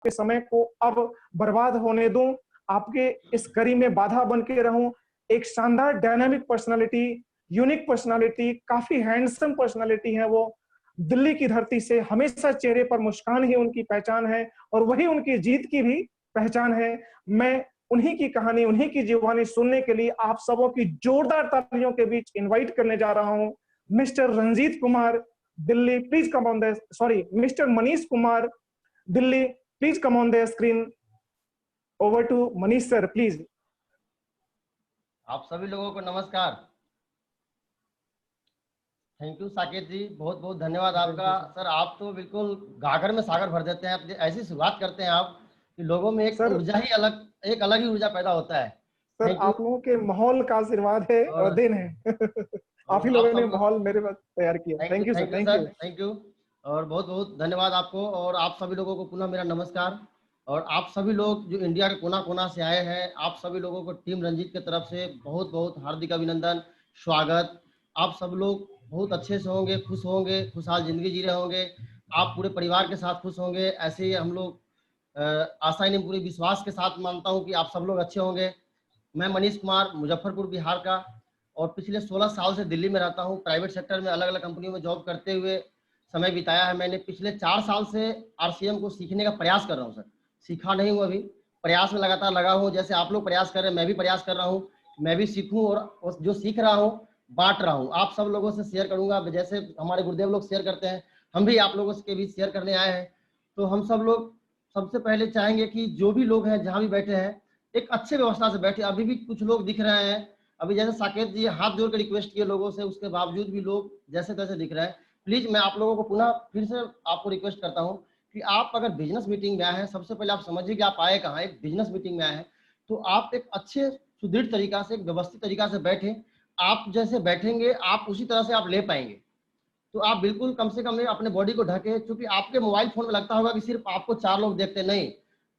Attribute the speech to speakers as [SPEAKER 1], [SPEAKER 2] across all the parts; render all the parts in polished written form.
[SPEAKER 1] आपके समय को अब बर्बाद होने दूं, आपके इस कड़ी में बाधा बन के रहूं। एक शानदार डायनामिक पर्सनालिटी, यूनिक पर्सनालिटी, काफी हैंडसम पर्सनालिटी है वो। दिल्ली की धरती से हमेशा चेहरे पर मुस्कान ही उनकी पहचान है और वही उनकी जीत की भी पहचान है। मैं उन्हीं की कहानी, उन्हीं की जीवनी सुनने के लिए आप सबों की जोरदार तालियों के बीच इनवाइट करने जा रहा हूं mister Ranjit Kumar Delhi, please come on the, sorry, mister Manish Kumar Delhi, please come on the screen. Over to Manish sir, please.
[SPEAKER 2] आप सभी लोगों को नमस्कार। थैंक यू साकेत जी, बहुत बहुत धन्यवाद आपका। सर आप तो बिल्कुल गागर में सागर भर देते हैं, आप ऐसी शुरुआत करते हैं आप कि लोगों में एक
[SPEAKER 1] सर,
[SPEAKER 2] ऊर्जा ही अलग, एक अलग ही ऊर्जा पैदा होता है।
[SPEAKER 1] Sir
[SPEAKER 2] thank you.
[SPEAKER 1] आप लोगों के माहौल का आशीर्वाद है और
[SPEAKER 2] और
[SPEAKER 1] देन है। आप ही
[SPEAKER 2] आप
[SPEAKER 1] लोगों ने
[SPEAKER 2] सब,
[SPEAKER 1] माहौल मेरे पास तैयार किया। Thank you sir,
[SPEAKER 2] thank you
[SPEAKER 1] thank
[SPEAKER 2] sir,
[SPEAKER 1] you.
[SPEAKER 2] Thank you. और बहुत बहुत धन्यवाद आपको, और आप सभी लोगों को पुनः मेरा नमस्कार। और आप सभी लोग जो इंडिया के कोना कोना से आए हैं, आप सभी लोगों को टीम रंजीत की तरफ से बहुत बहुत हार्दिक अभिनंदन, स्वागत। आप सब लोग बहुत अच्छे से होंगे, खुश होंगे, खुशहाल जिंदगी जी रहे होंगे, आप पूरे परिवार के साथ खुश होंगे। ऐसे ही हम लोग आशा नहीं, पूरे विश्वास के साथ मानता हूँ कि आप सब लोग अच्छे होंगे। मैं मनीष कुमार, मुजफ्फरपुर बिहार का, और पिछले 16 साल से दिल्ली में रहता हूँ। प्राइवेट सेक्टर में अलग अलग कंपनियों में जॉब करते हुए समय बिताया है मैंने। पिछले 4 साल से आरसीएम को सीखने का प्रयास कर रहा हूँ सर। सीखा नहीं हूँ अभी, प्रयास में लगातार लगा हूँ। जैसे आप लोग प्रयास कर रहे हैं, मैं भी प्रयास कर रहा हूँ, मैं भी सीखूँ और जो सीख रहा हूँ बांट रहा हूँ, आप सब लोगों से शेयर करूंगा। जैसे हमारे गुरुदेव लोग शेयर करते हैं, हम भी आप लोगों के बीच शेयर करने आए हैं। तो हम सब लोग सबसे पहले चाहेंगे कि जो भी लोग हैं जहाँ भी बैठे हैं, एक अच्छे व्यवस्था से बैठे। अभी भी कुछ लोग दिख रहे हैं, अभी जैसे साकेत जी हाथ जोड़ कर रिक्वेस्ट किए लोगों से, उसके बावजूद भी लोग जैसे तैसे दिख रहे हैं। प्लीज मैं आप लोगों को पुनः फिर से आपको रिक्वेस्ट करता हूँ कि आप अगर बिजनेस मीटिंग में आए हैं, सबसे पहले आप समझिए कि आप आए कहाँ, एक बिजनेस मीटिंग में आए हैं। तो आप एक अच्छे सुदृढ़ तरीका से, एक व्यवस्थित तरीका से बैठे। आप जैसे बैठेंगे आप उसी तरह से आप ले पाएंगे। तो आप बिल्कुल कम से कम अपने बॉडी को ढके, क्योंकि आपके मोबाइल फोन में लगता होगा कि सिर्फ आपको 4 लोग देखते, नहीं,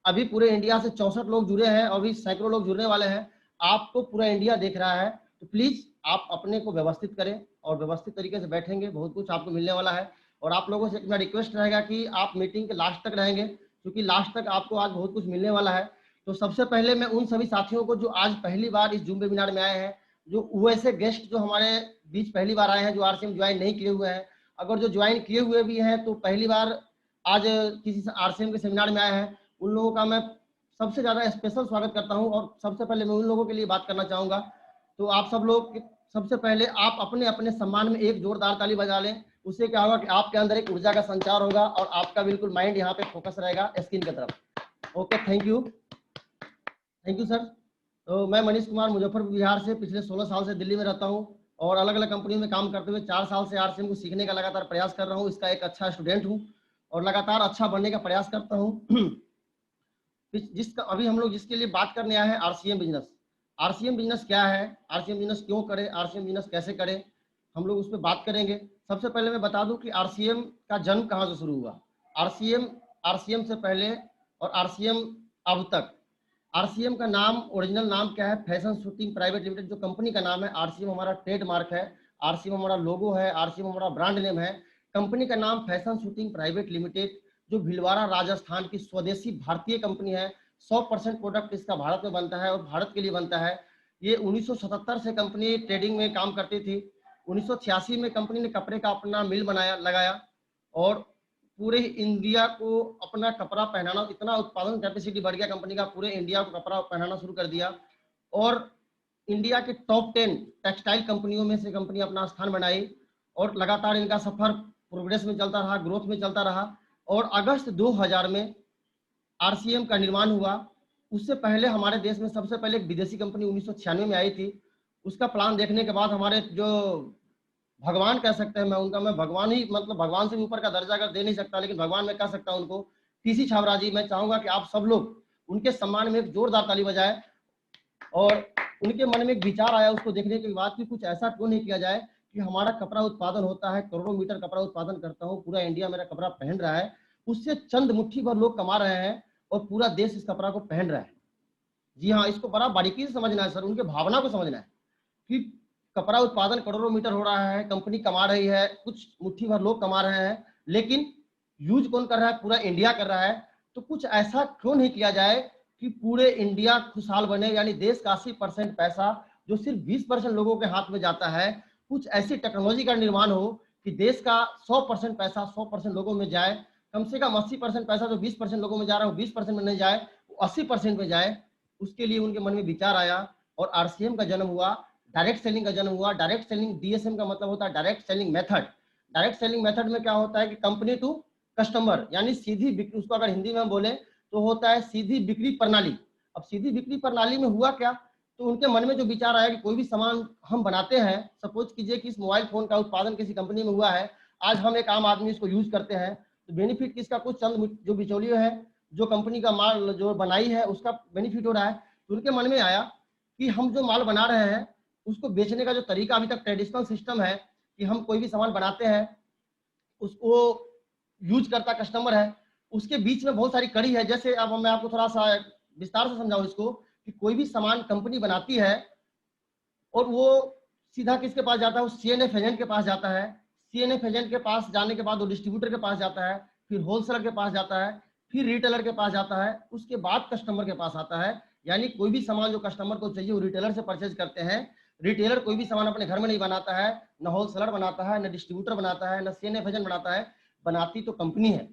[SPEAKER 2] अभी पूरे इंडिया से 64 लोग जुड़े हैं और अभी सैकड़ों लोग जुड़ने वाले हैं। आपको पूरा इंडिया देख रहा है। तो प्लीज आप अपने को व्यवस्थित करें, और व्यवस्थित तरीके से बैठेंगे, बहुत कुछ आपको मिलने वाला है। और आप लोगों से एक मेरा रिक्वेस्ट रहेगा कि आप मीटिंग के लास्ट तक रहेंगे, क्योंकि लास्ट तक आपको आज बहुत कुछ मिलने वाला है। तो सबसे पहले मैं उन सभी साथियों को जो आज पहली बार इस जूम वेबिनार में आए हैं, जो वैसे गेस्ट जो हमारे बीच पहली बार आए हैं, जो आरसीएम ज्वाइन नहीं किए हुए हैं, अगर जो ज्वाइन किए हुए भी हैं तो पहली बार आज किसी आरसीएम के सेमिनार में आए हैं, उन लोगों का मैं सबसे ज़्यादा स्पेशल स्वागत करता हूं। और सबसे पहले मैं उन लोगों के लिए बात करना चाहूँगा। तो आप सब लोग सबसे पहले आप अपने अपने सम्मान में एक जोरदार ताली बजा लें। उससे क्या होगा कि आपके अंदर एक ऊर्जा का संचार होगा और आपका बिल्कुल माइंड यहाँ पे फोकस रहेगा स्क्रीन की तरफ। Okay, thank you, thank you sir. तो मैं मनीष कुमार, मुजफ्फरपुर बिहार से पिछले 16 साल से दिल्ली में रहता हूँ और अलग अलग कंपनियों में काम करते हुए 4 साल से आरसीएम को सीखने का लगातार प्रयास कर रहा हूँ। इसका एक अच्छा स्टूडेंट हूँ और लगातार अच्छा बनने का प्रयास करता हूँ। जिसका अभी हम लोग जिसके लिए बात करने आए हैं, आरसीएम बिजनेस। आरसीएम बिजनेस क्या है, आरसीएम बिजनेस क्यों करें, आरसीएम बिजनेस कैसे करें, हम लोग उस पर बात करेंगे। सबसे पहले मैं बता दूं कि आरसीएम का जन्म कहाँ से शुरू हुआ। आरसीएम आरसीएम से पहले और आरसीएम अब तक, आरसीएम का नाम, ओरिजिनल नाम क्या है, फैशन शूटिंग प्राइवेट लिमिटेड जो कंपनी का नाम है। आरसीएम हमारा ट्रेडमार्क है, आरसीएम हमारा लोगो है, आरसीएम हमारा ब्रांड नेम है। कंपनी का नाम फैशन शूटिंग प्राइवेट लिमिटेड, जो भिलवाड़ा राजस्थान की स्वदेशी भारतीय कंपनी है। 100% प्रोडक्ट इसका भारत में बनता है और भारत के लिए बनता है। ये 1977 से कंपनी ट्रेडिंग में काम करती थी। 1986 में कंपनी ने कपड़े का अपना मिल बनाया, लगाया, और पूरे इंडिया को अपना कपड़ा पहनाना, इतना उत्पादन कैपेसिटी बढ़ गया कंपनी का, पूरे इंडिया को कपड़ा पहनाना शुरू कर दिया। और इंडिया के टॉप 10 टेक्सटाइल कंपनियों में से कंपनी अपना स्थान बनाई और लगातार इनका सफर प्रोग्रेस में चलता रहा, ग्रोथ में चलता रहा। और अगस्त 2000 में आरसीएम का निर्माण हुआ। उससे पहले हमारे देश में सबसे पहले एक विदेशी कंपनी 1996 में आई थी। उसका प्लान देखने के बाद हमारे जो भगवान कह सकते हैं, मैं भगवान ही, मतलब भगवान से भी ऊपर का दर्जा अगर दे नहीं सकता, लेकिन भगवान मैं कह सकता हूं उनको, पीसी छाबरा जी। मैं चाहूंगा कि आप सब लोग उनके सम्मान में एक जोरदार ताली बजाएं। और उनके मन में एक विचार आया उसको देखने के बाद कि कुछ ऐसा क्यों नहीं किया जाए कि हमारा कपड़ा उत्पादन होता है, करोड़ों मीटर कपड़ा उत्पादन करता हूँ, पूरा इंडिया मेरा कपड़ा पहन रहा है, उससे चंद मुट्ठी भर लोग कमा रहे हैं और पूरा देश इस कपड़ा को पहन रहा है। जी हाँ, इसको बड़ा बारीकी से समझना है सर, उनके भावना को समझना है कि कपड़ा उत्पादन करोड़ों मीटर हो रहा है, कंपनी कमा रही है, कुछ मुट्ठी भर लोग कमा रहे हैं, लेकिन यूज कौन कर रहा है, पूरा इंडिया कर रहा है। तो कुछ ऐसा क्यों नहीं किया जाए कि पूरे इंडिया खुशहाल बने, यानी देश का 80% पैसा जो सिर्फ 20% लोगों के हाथ में जाता है, कुछ ऐसी टेक्नोलॉजी का निर्माण हो कि देश का 100% पैसा 100% लोगों में जाए, कम से कम 80% पैसा जो 20% लोगों में जा रहा है वो 20% में नहीं जाए, वो 80% में जाए। उसके लिए उनके मन में विचार आया और आरसीएम का जन्म हुआ, डायरेक्ट सेलिंग का जन्म हुआ। डायरेक्ट सेलिंग, डीएसएम का मतलब होता है direct selling method. Direct selling method में क्या होता है कि कंपनी टू कस्टमर, यानी सीधी बिक्री, उसको अगर हिंदी में हम बोले तो होता है सीधी बिक्री प्रणाली। अब सीधी बिक्री प्रणाली में हुआ क्या, तो उनके मन में जो विचार आया कि कोई भी सामान हम बनाते हैं, सपोज कीजिए कि इस मोबाइल फोन का उत्पादन किसी कंपनी में हुआ है, आज हम एक आम आदमी इसको यूज करते हैं, तो बेनिफिट किसका, कुछ चंद जो बिचौलिए है, जो कंपनी का माल जो बनाई है उसका बेनिफिट हो रहा है। तो उनके मन में आया कि हम जो माल बना रहे हैं उसको बेचने का जो तरीका अभी तक ट्रेडिशनल सिस्टम है कि हम कोई भी सामान बनाते हैं उसको यूज करता कस्टमर है, उसके बीच में बहुत सारी कड़ी है। जैसे अब मैं आपको थोड़ा सा विस्तार से समझाऊं इसको, कि कोई भी सामान कंपनी बनाती है और वो सीधा किसके पास जाता है, वो सीएनएफ एजेंट के पास जाता है। सीएनएफ एजेंट के पास जाने के बाद वो डिस्ट्रीब्यूटर के पास जाता है, फिर होलसेलर के पास जाता है, फिर रिटेलर के पास जाता है, उसके बाद कस्टमर के पास आता है। यानी कोई भी सामान जो कस्टमर को चाहिए वो रिटेलर से परचेज करते हैं। रिटेलर कोई भी सामान अपने घर में नहीं बनाता है, न होलसेलर बनाता है, न डिस्ट्रीब्यूटर बनाता है, न सीएनएफ एजेंट बनाता है, बनाती तो कंपनी है।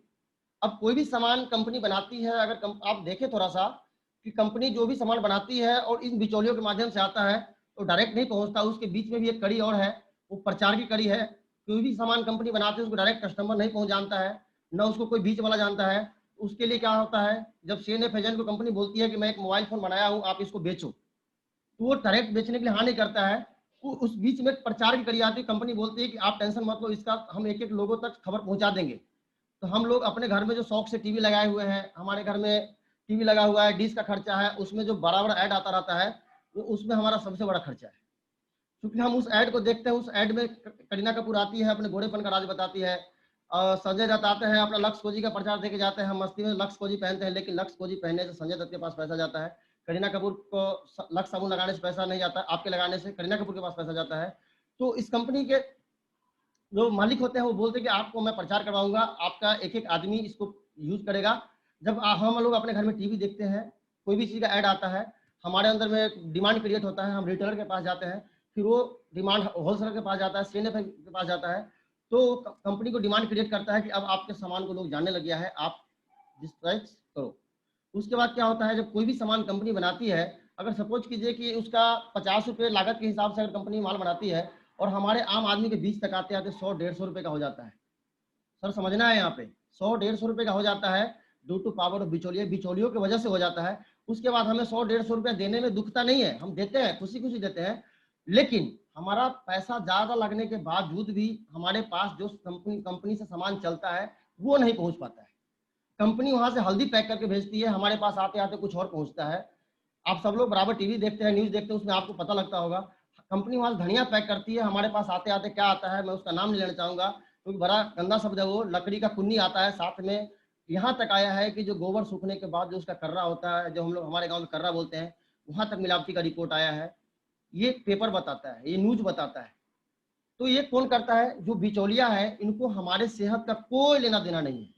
[SPEAKER 2] अब कोई भी सामान कंपनी बनाती है, अगर आप देखें थोड़ा सा कि कंपनी जो भी सामान बनाती है और इन बिचौलियों के माध्यम से आता है तो डायरेक्ट नहीं पहुंचता, उसके बीच में भी एक कड़ी और है, वो प्रचार की कड़ी है। कोई भी सामान कंपनी बनाती है उसको डायरेक्ट कस्टमर नहीं पहुंच जानता है, न उसको कोई बीच वाला जानता है। उसके लिए क्या होता है, जब सीएनएफ एजेंट को कंपनी बोलती है कि मैं एक मोबाइल फोन बनाया हूँ आप इसको बेचो, तो वो डायरेक्ट बेचने के लिए हाँ नहीं करता है, वो उस बीच में प्रचार की कड़ी आती है। कंपनी बोलती है कि आप टेंशन मत लो, इसका हम एक एक लोगों तक खबर पहुंचा देंगे। तो हम लोग अपने घर में जो शौक से टीवी लगाए हुए हैं, हमारे घर में टीवी लगा हुआ है, डिश का खर्चा है, उसमें जो बड़ा बड़ा ऐड आता रहता है वो उसमें हमारा सबसे बड़ा खर्चा है। क्योंकि हम उस ऐड को देखते हैं, उस ऐड में करीना कपूर आती है, अपने गोरेपन का राज बताती है, संजय दत्त आते हैं, अपना लक्स कोजी का प्रचार देके जाते हैं, हम मस्ती में लक्स कोजी पहनते हैं, लेकिन लक्स कोजी पहनने से संजय दत्त के पास पैसा जाता है। करीना कपूर को लक्स साबुन लगाने से पैसा नहीं जाता, आपके लगाने से करीना कपूर के पास पैसा जाता है। तो इस कंपनी के जो मालिक होते हैं वो बोलते हैं कि आपको मैं प्रचार करवाऊंगा, आपका एक एक आदमी इसको यूज करेगा। जब हम लोग अपने घर में टीवी देखते हैं, कोई भी चीज का ऐड आता है, हमारे अंदर में डिमांड क्रिएट होता है, हम रिटेलर के पास जाते हैं, फिर वो डिमांड होलसेलर के पास जाता है, सीएनएफ के पास जाता है। तो कंपनी को डिमांड क्रिएट करता है कि अब आपके सामान को लोग जानने लग गया है, आप डिस्ट्राइक्ट करो। उसके बाद क्या होता है, जब कोई भी सामान कंपनी बनाती है, अगर सपोज कीजिए कि उसका 50 रुपये लागत के हिसाब से अगर कंपनी माल बनाती है और हमारे आम आदमी के बीच तक आते आते 100-150 रुपये का हो जाता है। सर समझना है, यहाँ पे 100-150 रुपये का हो जाता है ड्यू टू पावर ऑफ बिचौलियों की वजह से हो जाता है। उसके बाद हमें 100-150 रुपये देने में दुखता नहीं है, हम देते हैं, खुशी खुशी देते हैं। लेकिन हमारा पैसा ज्यादा लगने के बावजूद भी हमारे पास जो कंपनी से सामान चलता है वो नहीं पहुंच पाता है। कंपनी वहां से हल्दी पैक करके भेजती है, हमारे पास आते आते कुछ और पहुंचता है। आप सब लोग बराबर टीवी देखते हैं, न्यूज देखते हैं, उसमें आपको पता लगता होगा कंपनी वहां से धनिया पैक करती है, हमारे पास आते आते क्या आता है, मैं उसका नाम नहीं लेना चाहूंगा क्योंकि बड़ा गंदा शब्द है वो, लकड़ी का कुन्नी आता है साथ में। यहाँ तक आया है कि जो गोबर सूखने के बाद जो उसका कर्रा होता है, जो हम लोग हमारे गाँव में कर्रा बोलते हैं, वहां तक मिलावटी का रिपोर्ट आया है। ये पेपर बताता है, ये न्यूज बताता है। तो ये कौन करता है, जो बिचौलिया है, इनको हमारे सेहत का कोई लेना देना नहीं है,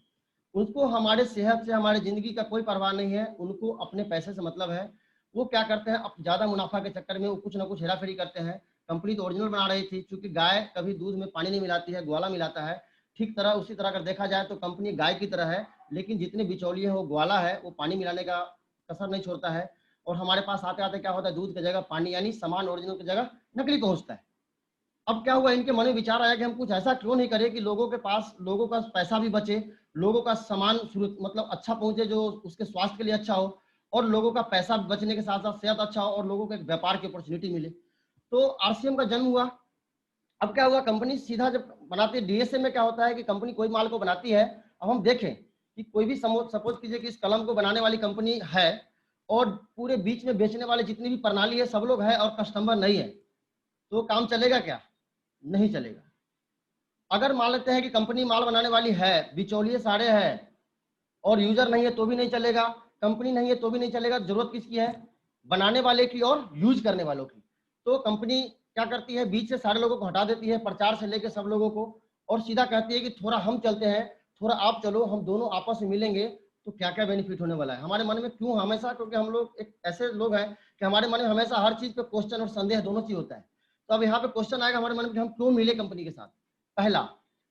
[SPEAKER 2] उनको हमारे सेहत से, हमारे जिंदगी का कोई परवाह नहीं है, उनको अपने पैसे से मतलब है। वो क्या करते हैं, अब ज्यादा मुनाफा के चक्कर में वो कुछ ना कुछ हेराफेरी करते हैं। कंपनी तो ओरिजिनल बना रही थी, क्योंकि गाय कभी दूध में पानी नहीं मिलाती है, ग्वाला मिलाता है। ठीक तरह उसी तरह अगर देखा जाए तो कंपनी गाय की तरह है, लेकिन जितने बिचौलिए हैं वो ग्वाला है, वो पानी मिलाने का कसर नहीं छोड़ता है। और हमारे पास आते आते क्या होता है, दूध की जगह पानी, यानी सामान ओरिजिनल की जगह नकली पहुंचता है। अब क्या हुआ, इनके मन में विचार आया कि हम कुछ ऐसा क्यों नहीं करें कि लोगों के पास, लोगों का पैसा भी बचे, लोगों का सामान मतलब अच्छा पहुंचे, जो उसके स्वास्थ्य के लिए अच्छा हो, और लोगों का पैसा बचने के साथ साथ सेहत अच्छा हो, और लोगों को एक व्यापार की अपॉर्चुनिटी मिले। तो आरसीएम का जन्म हुआ। अब क्या हुआ, कंपनी सीधा जब बनाती है, डीएसए में क्या होता है कि कंपनी कोई माल को बनाती है। अब हम देखें कि कोई भी सपोज कीजिए कि इस कलम को बनाने वाली कंपनी है और पूरे बीच में बेचने वाले जितनी भी प्रणाली है सब लोग है और कस्टमर नहीं है, तो काम चलेगा क्या? नहीं चलेगा। अगर मान लेते हैं कि कंपनी माल बनाने वाली है, बिचौलिए सारे हैं और यूजर नहीं है तो भी नहीं चलेगा, कंपनी नहीं है तो भी नहीं चलेगा। जरूरत किसकी है? बनाने वाले की और यूज करने वालों की। तो कंपनी क्या करती है, बीच से सारे लोगों को हटा देती है, प्रचार से लेकर सब लोगों को, और सीधा कहती है कि थोड़ा हम चलते हैं, थोड़ा आप चलो, हम दोनों आपस में मिलेंगे तो क्या क्या बेनिफिट होने वाला है हमारे मन में, क्यों हमेशा, क्योंकि हम लोग एक ऐसे लोग हैं कि हमारे मन में हमेशा हर चीज पे क्वेश्चन और संदेह दोनों चीज होता है। तो अब यहाँ पे क्वेश्चन आएगा हमारे मन में कि हम क्यों मिले कंपनी के साथ। पहला,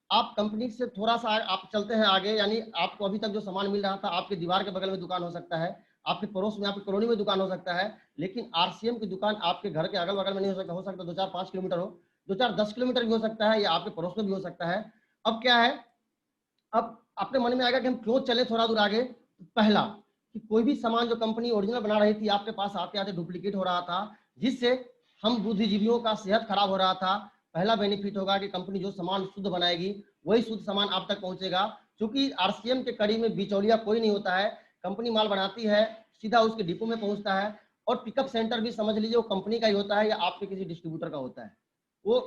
[SPEAKER 2] आप कंपनी से थोड़ा सा आप चलते हैं आगे, यानी आपको अभी तक जो सामान मिल रहा था, आपके दीवार के बगल में दुकान हो सकता है, आपके पड़ोस में, आपकी कॉलोनी में दुकान हो सकता है, लेकिन आरसीएम की दुकान आपके घर के अगल बगल में नहीं हो सकता 2-4-5 किलोमीटर हो, 2-4-10 किलोमीटर भी हो सकता है, या आपके पड़ोस में भी हो सकता है। अब क्या है, अब अपने मन में आएगा कि हम क्यों चले थोड़ा दूर आगे। पहला, कि कोई भी सामान जो कंपनी ओरिजिनल बना रही थी आपके पास आते आते डुप्लीकेट हो रहा था, जिससे हम बुद्धिजीवियों का सेहत खराब हो रहा था। पहला बेनिफिट होगा कि कंपनी जो सामान शुद्ध बनाएगी वही शुद्ध सामान आप तक पहुंचेगा, क्योंकि आरसीएम के कड़ी में बिचौलिया कोई नहीं होता है। कंपनी माल बनाती है, सीधा उसके डिपो में पहुंचता है, और पिकअप सेंटर भी समझ लीजिए वो कंपनी का ही होता है या आपके किसी डिस्ट्रीब्यूटर का होता है, वो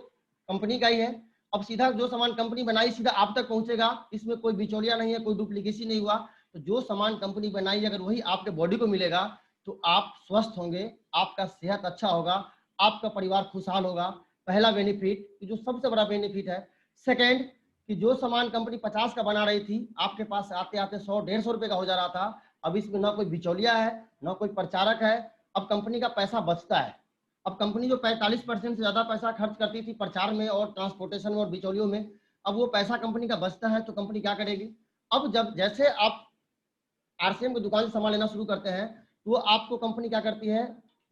[SPEAKER 2] कंपनी का ही है। अब सीधा जो सामान कंपनी बनाई सीधा आप तक पहुंचेगा, इसमें कोई बिचौलिया नहीं है, कोई डुप्लीकेसी नहीं हुआ। तो जो सामान कंपनी बनाई अगर वही आपके बॉडी को मिलेगा तो आप स्वस्थ होंगे, आपका सेहत अच्छा होगा, आपका परिवार खुशहाल होगा। पहला बेनिफिट, जो सबसे बड़ा बेनिफिट है। सेकेंड, कि जो सामान कंपनी 50 का बना रही थी आपके पास आते आते 100-150 रुपए का हो जा रहा था, अब इसमें ना कोई बिचौलिया है, ना कोई प्रचारक है, अब कंपनी का पैसा बचता है। अब कंपनी जो 45% से ज्यादा पैसा खर्च करती थी प्रचार में और ट्रांसपोर्टेशन में और बिचौलियों में, अब वो पैसा कंपनी का बचता है, तो कंपनी क्या करेगी, अब जब जैसे आप आरसीएम की दुकान से सामान लेना शुरू करते हैं तो वो आपको कंपनी क्या करती है,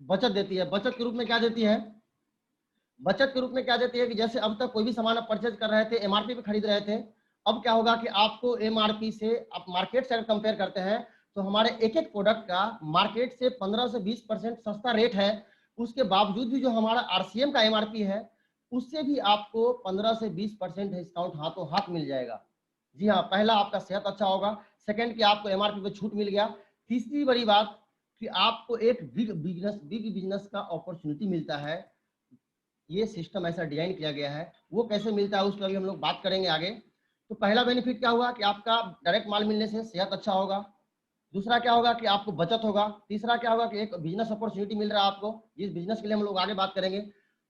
[SPEAKER 2] बचत देती है। बचत के रूप में क्या देती है, बचत के रूप में क्या देती है कि जैसे अब तक कोई भी सामान आप परचेज कर रहे थे, एमआरपी पे खरीद रहे थे, अब क्या होगा कि आपको एमआरपी से, आप मार्केट से अगर कंपेयर करते हैं तो हमारे एक एक प्रोडक्ट का मार्केट से 15 से 20% सस्ता रेट है। उसके बावजूद भी जो हमारा आरसीएम का एमआरपी है उससे भी आपको 15 से 20% डिस्काउंट हाथों हाथ मिल जाएगा। जी हाँ, पहला आपका सेहत अच्छा होगा, सेकंड कि आपको एमआरपी पे छूट मिल गया, तीसरी बड़ी बात कि आपको एक बिग बिजनेस का अपॉर्चुनिटी मिलता है। ये सिस्टम ऐसा डिजाइन किया गया है, वो कैसे मिलता है उस पर अभी हम लोग बात करेंगे आगे। तो पहला बेनिफिट क्या हुआ कि आपका डायरेक्ट माल मिलने से सेहत अच्छा होगा, दूसरा क्या होगा कि आपको बचत होगा, तीसरा क्या होगा कि एक बिजनेस अपॉर्चुनिटी मिल रहा है आपको, जिस बिजनेस के लिए हम लोग आगे बात करेंगे।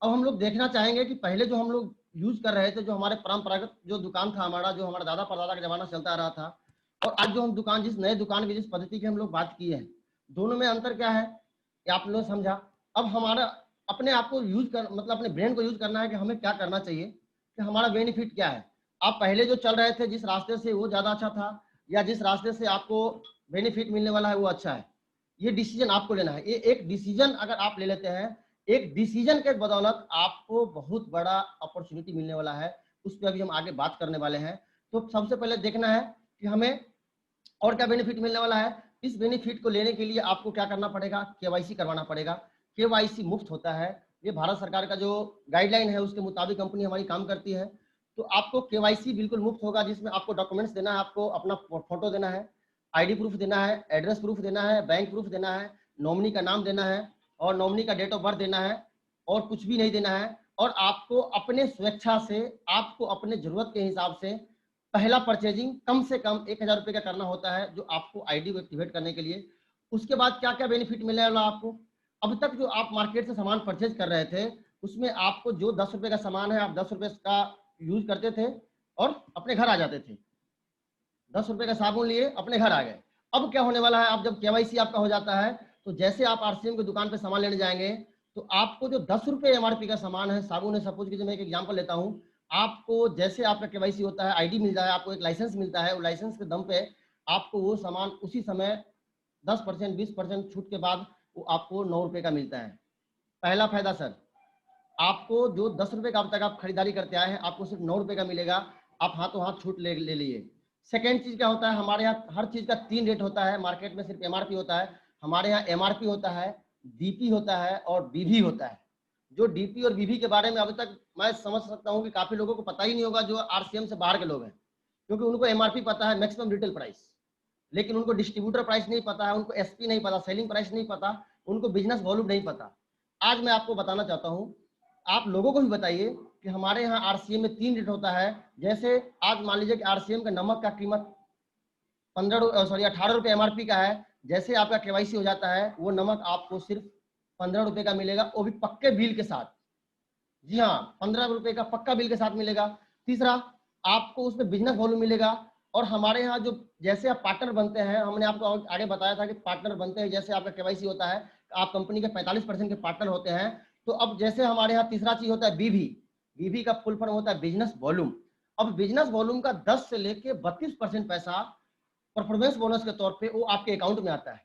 [SPEAKER 2] अब हम लोग देखना चाहेंगे कि पहले जो हम लोग यूज कर रहे थे, जो हमारे परंपरागत जो दुकान था हमारा, जो हमारा दादा परदादा का जमाना चलता आ रहा था, और आज जो हम दुकान, जिस नए दुकान की जिस पद्धति की हम लोग बात की है, दोनों में अंतर क्या है कि आप लोग समझा। अब हमारा अपने आप को यूज कर, मतलब अपने ब्रेन को यूज करना है कि हमें क्या करना चाहिए, कि हमारा बेनिफिट क्या है। आप पहले जो चल रहे थे जिस रास्ते से, वो ज्यादा अच्छा था, या जिस रास्ते से आपको बेनिफिट मिलने वाला है वो अच्छा है, ये डिसीजन आपको लेना है। ये एक डिसीजन अगर आप ले लेते हैं, एक डिसीजन के बदौलत आपको बहुत बड़ा अपॉर्चुनिटी मिलने वाला है, उस पर अभी हम आगे बात करने वाले हैं। तो सबसे पहले देखना है कि हमें और क्या बेनिफिट मिलने वाला है। इस बेनिफिट को लेने के लिए आपको क्या करना पड़ेगा, केवाईसी करवाना पड़ेगा। केवाईसी मुफ्त होता है, ये भारत सरकार का जो गाइडलाइन है उसके मुताबिक कंपनी हमारी काम करती है। तो आपको केवाईसी बिल्कुल मुफ्त होगा, जिसमें आपको डॉक्यूमेंट्स देना है, आपको अपना फोटो देना है, आईडी प्रूफ देना है, एड्रेस प्रूफ देना है, बैंक प्रूफ देना है, नॉमिनी का नाम देना है, और नॉमिनी का डेट ऑफ बर्थ देना है, और कुछ भी नहीं देना है। और आपको अपने स्वेच्छा से, आपको अपने जरूरत के हिसाब से पहला परचेजिंग कम से कम 1000 रुपये का करना होता है, जो आपको आईडी को एक्टिवेट करने के लिए। उसके बाद क्या क्या बेनिफिट मिलने वाला आपको, अब तक जो आप मार्केट से सामान परचेज कर रहे थे उसमें आपको जो 10 रुपये का सामान है, आप 10 रुपये का यूज करते थे और अपने घर आ जाते थे, 10 रुपये का साबुन लिए अपने घर आ गए। अब क्या होने वाला है, आप जब केवाईसी आपका हो जाता है तो जैसे आप आरसीएम की दुकान पे सामान लेने जाएंगे तो आपको जो 10 रुपये एमआरपी का सामान है, साबुन है, सपोज कीजिए मैं एक एग्जांपल लेता हूं, आपको जैसे आपका केवाईसी होता है, आईडी मिलता है, आपको एक लाइसेंस मिलता है, वो लाइसेंस के दम पे आपको वो सामान उसी समय 10% 20% छूट के बाद वो आपको 9 रुपये का मिलता है। पहला फायदा सर, आपको जो 10 रुपये का अब तक आप खरीदारी करते आए हैं, आपको सिर्फ 9 रुपये का मिलेगा, आप हाथों हाथ छूट ले लिए। सेकेंड चीज क्या होता है, हमारे यहाँ हर चीज का 3 रेट होता है, मार्केट में सिर्फ एमआरपी होता है, हमारे यहाँ एमआरपी होता है, डीपी होता है और बीवी होता है। जो डीपी और बीवी के बारे में अभी तक मैं समझ सकता हूँ कि काफी लोगों को पता ही नहीं होगा, जो आरसीएम से बाहर के लोग हैं, क्योंकि उनको एमआरपी पता है, मैक्सिमम रिटेल प्राइस, लेकिन उनको डिस्ट्रीब्यूटर प्राइस नहीं पता है, उनको एसपी नहीं पता, सेलिंग प्राइस नहीं पता, उनको बिजनेस वॉल्यूम नहीं पता। आज मैं आपको बताना चाहता हूँ, आप लोगों को भी बताइए कि हमारे यहाँ आरसीएम में 3 रेट होता है। जैसे आज मान लीजिए कि आरसीएम का नमक का कीमत 18 रुपये एमआरपी का है, जैसे आपका केवाईसी हो जाता है वो नमक आपको सिर्फ 15 रुपये का मिलेगा, वो भी पक्के बिल के साथ। जी हाँ, 15 रुपये का पक्का बिल के साथ मिलेगा। तीसरा, आपको उसमें बिजनेस वॉल्यूम मिलेगा, और हमारे यहाँ जो जैसे आप पार्टनर बनते हैं, हमने आपको आगे बताया था कि पार्टनर बनते हैं, जैसे आपका केवाईसी होता है, आप कंपनी के 45% के पार्टनर होते हैं। तो अब जैसे हमारे यहाँ तीसरा चीज होता है बीवी। बीवी का फुल फॉर्म होता है बिजनेस वॉल्यूम। अब बिजनेस वॉल्यूम का 10 से लेके 32% पैसा परफॉर्मेंस बोनस के तौर पे वो आपके अकाउंट में आता है।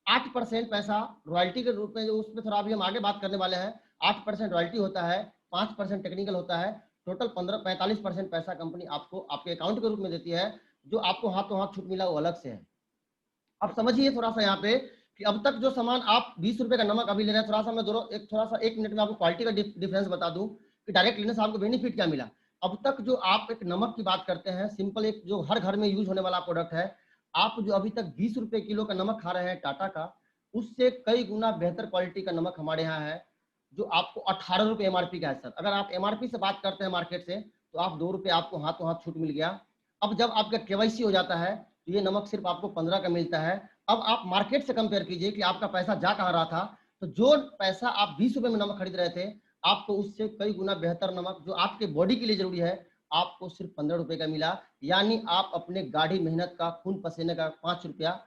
[SPEAKER 2] 8% पैसा रॉयल्टी के रूप में, जो उसमें थोड़ा अभी हम आगे बात करने वाले हैं, 8% रॉयल्टी होता है, 5% टेक्निकल होता है, टोटल 45% पैसा कंपनी आपको आपके अकाउंट के रूप में देती है। जो आपको हाथों हाथ छूट मिला वो अलग से है। अब समझिए थोड़ा सा यहाँ पे कि अब तक जो सामान आप 20 रुपए का नमक अभी ले रहे हैं, थोड़ा सा मैं थोड़ा सा 1 मिनट में आपको क्वालिटी का डिफरेंस बता दूं कि डायरेक्ट लेने से आपको बेनिफिट क्या मिला। अब तक जो आप एक नमक की बात करते हैं, सिंपल एक जो हर घर में यूज होने वाला प्रोडक्ट है, आप जो अभी तक 20 रुपए किलो का नमक खा रहे हैं टाटा का, उससे कई गुना बेहतर क्वालिटी का नमक हमारे यहाँ है, जो आपको 18 रुपए एमआरपी का है सर। अगर आप एमआरपी से बात करते हैं मार्केट से, तो आप 2 रुपए आपको हाथों हाथ छूट मिल गया। अब जब आपका केवाईसी हो जाता है तो ये नमक सिर्फ आपको 15 का मिलता है। अब आप मार्केट से कंपेयर कीजिए कि आपका पैसा जा कहाँ रहा था। तो जो पैसा आप 20 रुपए में नमक खरीद रहे थे, आपको उससे कई गुना बेहतर नमक जो आपके बॉडी के लिए जरूरी है, आपको सिर्फ 15 रुपए का मिला। यानी आप अपने गाढ़ी मेहनत का, खून पसीने का 5 रुपया,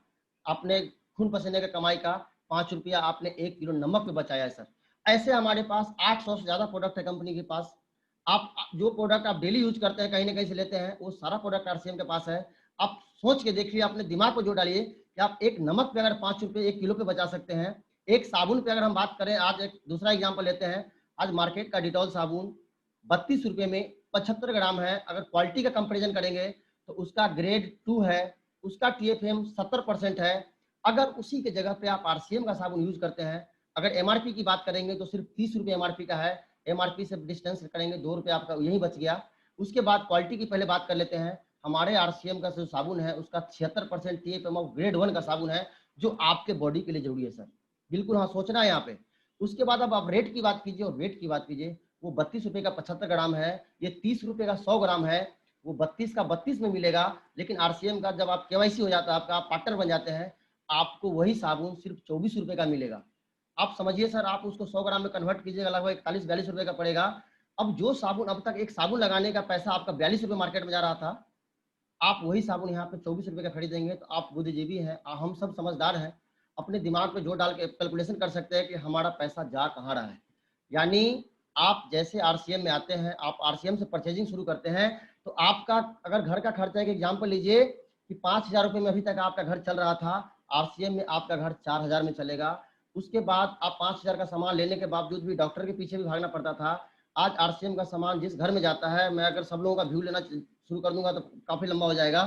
[SPEAKER 2] अपने खून पसीने का कमाई का 5 रुपया आपने 1 किलो नमक पे बचाया है सर। ऐसे हमारे पास 800 से ज्यादा प्रोडक्ट है कंपनी के पास। आप जो प्रोडक्ट आप डेली यूज करते हैं, कहीं ना कहीं से लेते हैं, वो सारा प्रोडक्ट आरसीएम के पास है। आप सोच के देखिए, अपने दिमाग को जोड़ डालिए कि आप एक नमक पे अगर 5 रुपए 1 किलो पे बचा सकते हैं। एक साबुन पे अगर हम बात करें, आज एक दूसरा एग्जाम्पल लेते हैं। आज मार्केट का डिटॉल साबुन 32 रुपए में 75 ग्राम है। अगर क्वालिटी का कंपेरिजन करेंगे तो उसका ग्रेड 2 है, उसका टीएफएम 70% है। अगर उसी के जगह पे आप आरसीएम का साबुन यूज करते हैं, अगर एमआरपी की बात करेंगे तो सिर्फ 30 रुपए एमआरपी का है। एमआरपी से डिस्टेंस करेंगे 2 रुपए आपका यही बच गया। उसके बाद क्वालिटी की पहले बात कर लेते हैं। हमारे आरसीएम का जो साबुन है उसका 76% टीएफएम ऑफ ग्रेड 1 का साबुन है, जो आपके बॉडी के लिए जरूरी है सर। बिल्कुल हाँ, सोचना है यहाँ पे। उसके बाद अब आप रेट की बात कीजिए और वेट की बात कीजिए। वो 32 रुपए का 75 ग्राम है, ये 30 रुपए का 100 ग्राम है। वो 32 का 32 में मिलेगा। लेकिन आरसीएम का जब आप केवाईसी हो जाता है, आपका आप पार्टनर बन जाते हैं, आपको वही साबुन सिर्फ 24 रुपए का मिलेगा। आप समझिए सर, आप उसको 100 ग्राम में कन्वर्ट कीजिएगा, लगभग 41-42 रुपए का पड़ेगा। अब जो साबुन अब तक एक साबुन लगाने का पैसा आपका 42 रुपए मार्केट में जा रहा था, आप वही साबुन यहाँ पे 24 रुपए का खरीदेंगे। तो आप बुद्धिजीवी हैं, हम सब समझदार हैं, अपने दिमाग पे जोर डाल के कैलकुलेशन कर सकते हैं कि हमारा पैसा जा कहाँ रहा है। यानी आप जैसे आरसीएम में आते हैं, आप आरसीएम से परचेजिंग शुरू करते हैं, तो आपका अगर घर का खर्चा एक एग्जाम्पल लीजिए कि 5,000 रुपए में अभी तक आपका घर चल रहा था, आरसीएम में आपका घर 4,000 में चलेगा। उसके बाद आप 5,000 का सामान लेने के बावजूद भी डॉक्टर के पीछे भी भागना पड़ता था। आज आरसीएम का सामान जिस घर में जाता है, मैं अगर सब लोगों का व्यू लेना शुरू कर दूंगा तो काफी लंबा हो जाएगा।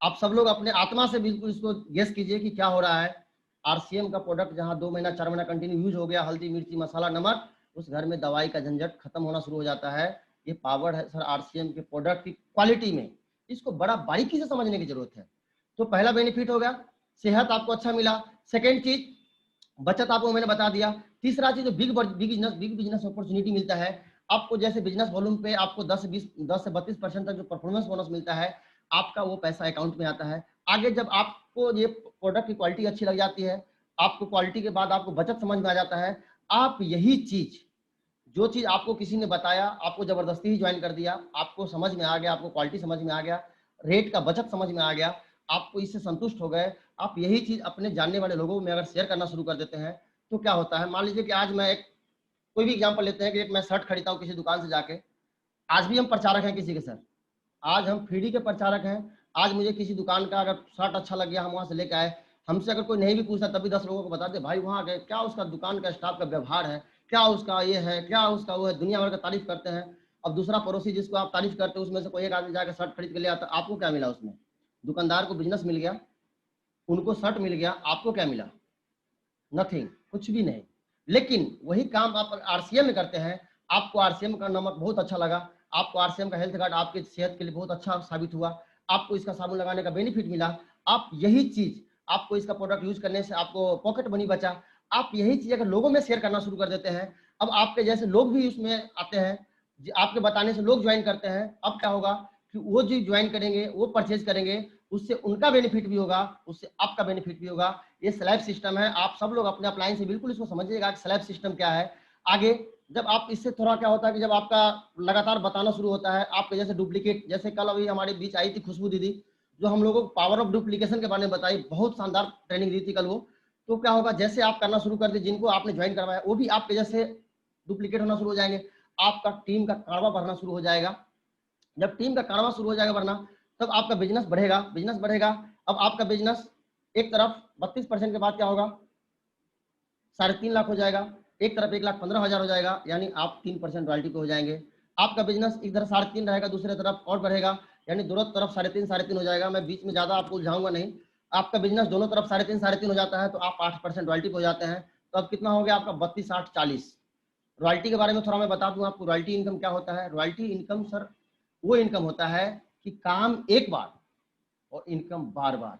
[SPEAKER 2] आप सब लोग अपने आत्मा से बिल्कुल इसको गेस कीजिए कि क्या हो रहा है। आरसीएम का प्रोडक्ट जहां 2 महीना 4 महीना कंटिन्यू यूज हो गया, हल्दी मिर्ची मसाला नमक, उस घर में दवाई का झंझट खत्म होना शुरू हो जाता है। ये पावर है सर आरसीएम के प्रोडक्ट की क्वालिटी में। इसको बड़ा बारीकी से समझने की जरूरत है। तो पहला बेनिफिट हो गया, सेहत आपको अच्छा मिला। सेकेंड चीज, बचत आपको मैंने बता दिया। तीसरा चीज, बिग बिजनेस अपॉर्चुनिटी मिलता है आपको। जैसे बिजनेस वॉल्यूम पे आपको 10 से 32% तक जो परफॉर्मेंस बोनस मिलता है, आपका वो पैसा अकाउंट में आता है। आगे जब आपको ये प्रोडक्ट की क्वालिटी अच्छी लग जाती है, आपको क्वालिटी के बाद आपको बचत समझ में आ जाता है, आप यही चीज, जो चीज आपको किसी ने बताया, आपको जबरदस्ती ही ज्वाइन कर दिया, आपको समझ में आ गया, आपको क्वालिटी समझ में आ गया, रेट का बचत समझ में आ गया, आपको इससे संतुष्ट हो गए, आप यही चीज अपने जानने वाले लोगों में अगर शेयर करना शुरू कर देते हैं, तो क्या होता है। मान लीजिए कि आज मैं एक कोई भी एग्जांपल लेते हैं कि एक मैं शर्ट खरीदता हूँ किसी दुकान से जाके। आज भी हम प्रचारक हैं किसी के सर, आज हम फ्रीडी के प्रचारक हैं। आज मुझे किसी दुकान का अगर शर्ट अच्छा लग गया, हम वहां से लेके आए, हमसे अगर कोई नहीं भी पूछता तभी 10 लोगों को बता दे, भाई वहां गए, क्या उसका दुकान का स्टाफ का व्यवहार है, क्या उसका ये है, क्या उसका वो है, दुनिया भर का तारीफ करते हैं। अब दूसरा पड़ोसी जिसको आप तारीफ करते हो, उसमें से कोई एक आदमी जाकर शर्ट खरीद के ले आता, आपको क्या मिला उसमें? दुकानदार को बिजनेस मिल गया, उनको शर्ट मिल गया, आपको क्या मिला? नथिंग, कुछ भी नहीं। लेकिन वही काम आप आरसीएम में करते हैं, आपको आरसीएम का नमक बहुत अच्छा लगा, आपको आरसीएम का हेल्थ कार्ड आपकी सेहत के लिए बहुत अच्छा साबित हुआ, आपको इसका साबुन लगाने का बेनिफिट मिला। आप यही चीज, आपको इसका प्रोडक्ट यूज करने से आपको पॉकेट मनी बचा। आप यही चीज अगर लोगों में शेयर करना शुरू कर देते हैं, अब आपके जैसे लोग भी उसमें आते हैं, आपके बताने से लोग ज्वाइन करते हैं। अब क्या होगा कि वो जो ज्वाइन करेंगे, वो परचेज करेंगे, उससे उनका बेनिफिट भी होगा, उससे आपका बेनिफिट भी होगा। ये स्लैब सिस्टम है। आप सब लोग अपने अपलाइन से बिल्कुल इसको समझिएगा कि स्लैब सिस्टम क्या है। आगे जब आप इससे थोड़ा क्या होता है कि जब आपका लगातार बताना शुरू होता है, आपके जैसे डुप्लीकेट, जैसे कल अभी हमारे बीच आई थी खुशबू दीदी, जो हम लोगों को पावर ऑफ डुप्लीकेशन के बारे में बताई, बहुत शानदार ट्रेनिंग दी थी कल वो। तो क्या होगा, जैसे आप करना शुरू कर दे, जिनको आपने ज्वाइन करवाया वो भी आपके जैसे डुप्लीकेट होना शुरू हो जाएंगे, आपका टीम का काड़वा बढ़ना शुरू हो जाएगा। जब टीम का काड़वा शुरू हो जाएगा बढ़ना, तब आपका बिजनेस बढ़ेगा, बिजनेस बढ़ेगा। अब आपका बिजनेस एक तरफ 32% के बाद क्या होगा, 3.5 लाख हो जाएगा, एक तरफ 1,15,000 हो जाएगा, यानी आप 3% रॉयल्टी पे हो जाएंगे। आपका बिजनेस इधर 3.5 रहेगा, दूसरे तरफ और बढ़ेगा, यानी दोनों तरफ 3.5 हो जाएगा। मैं बीच में ज्यादा आपको उलझाऊंगा नहीं। आपका बिजनेस दोनों तरफ 3.5 हो जाता है, तो आप 8% रॉयल्टी पे हो जाते हैं। तो अब कितना हो गया आपका, 32, 60, 40। रॉयल्टी के बारे में थोड़ा मैं बता दूं आपको, रॉयल्टी इनकम क्या होता है। रॉयल्टी इनकम सर वो इनकम होता है कि काम एक बार और इनकम बार बार।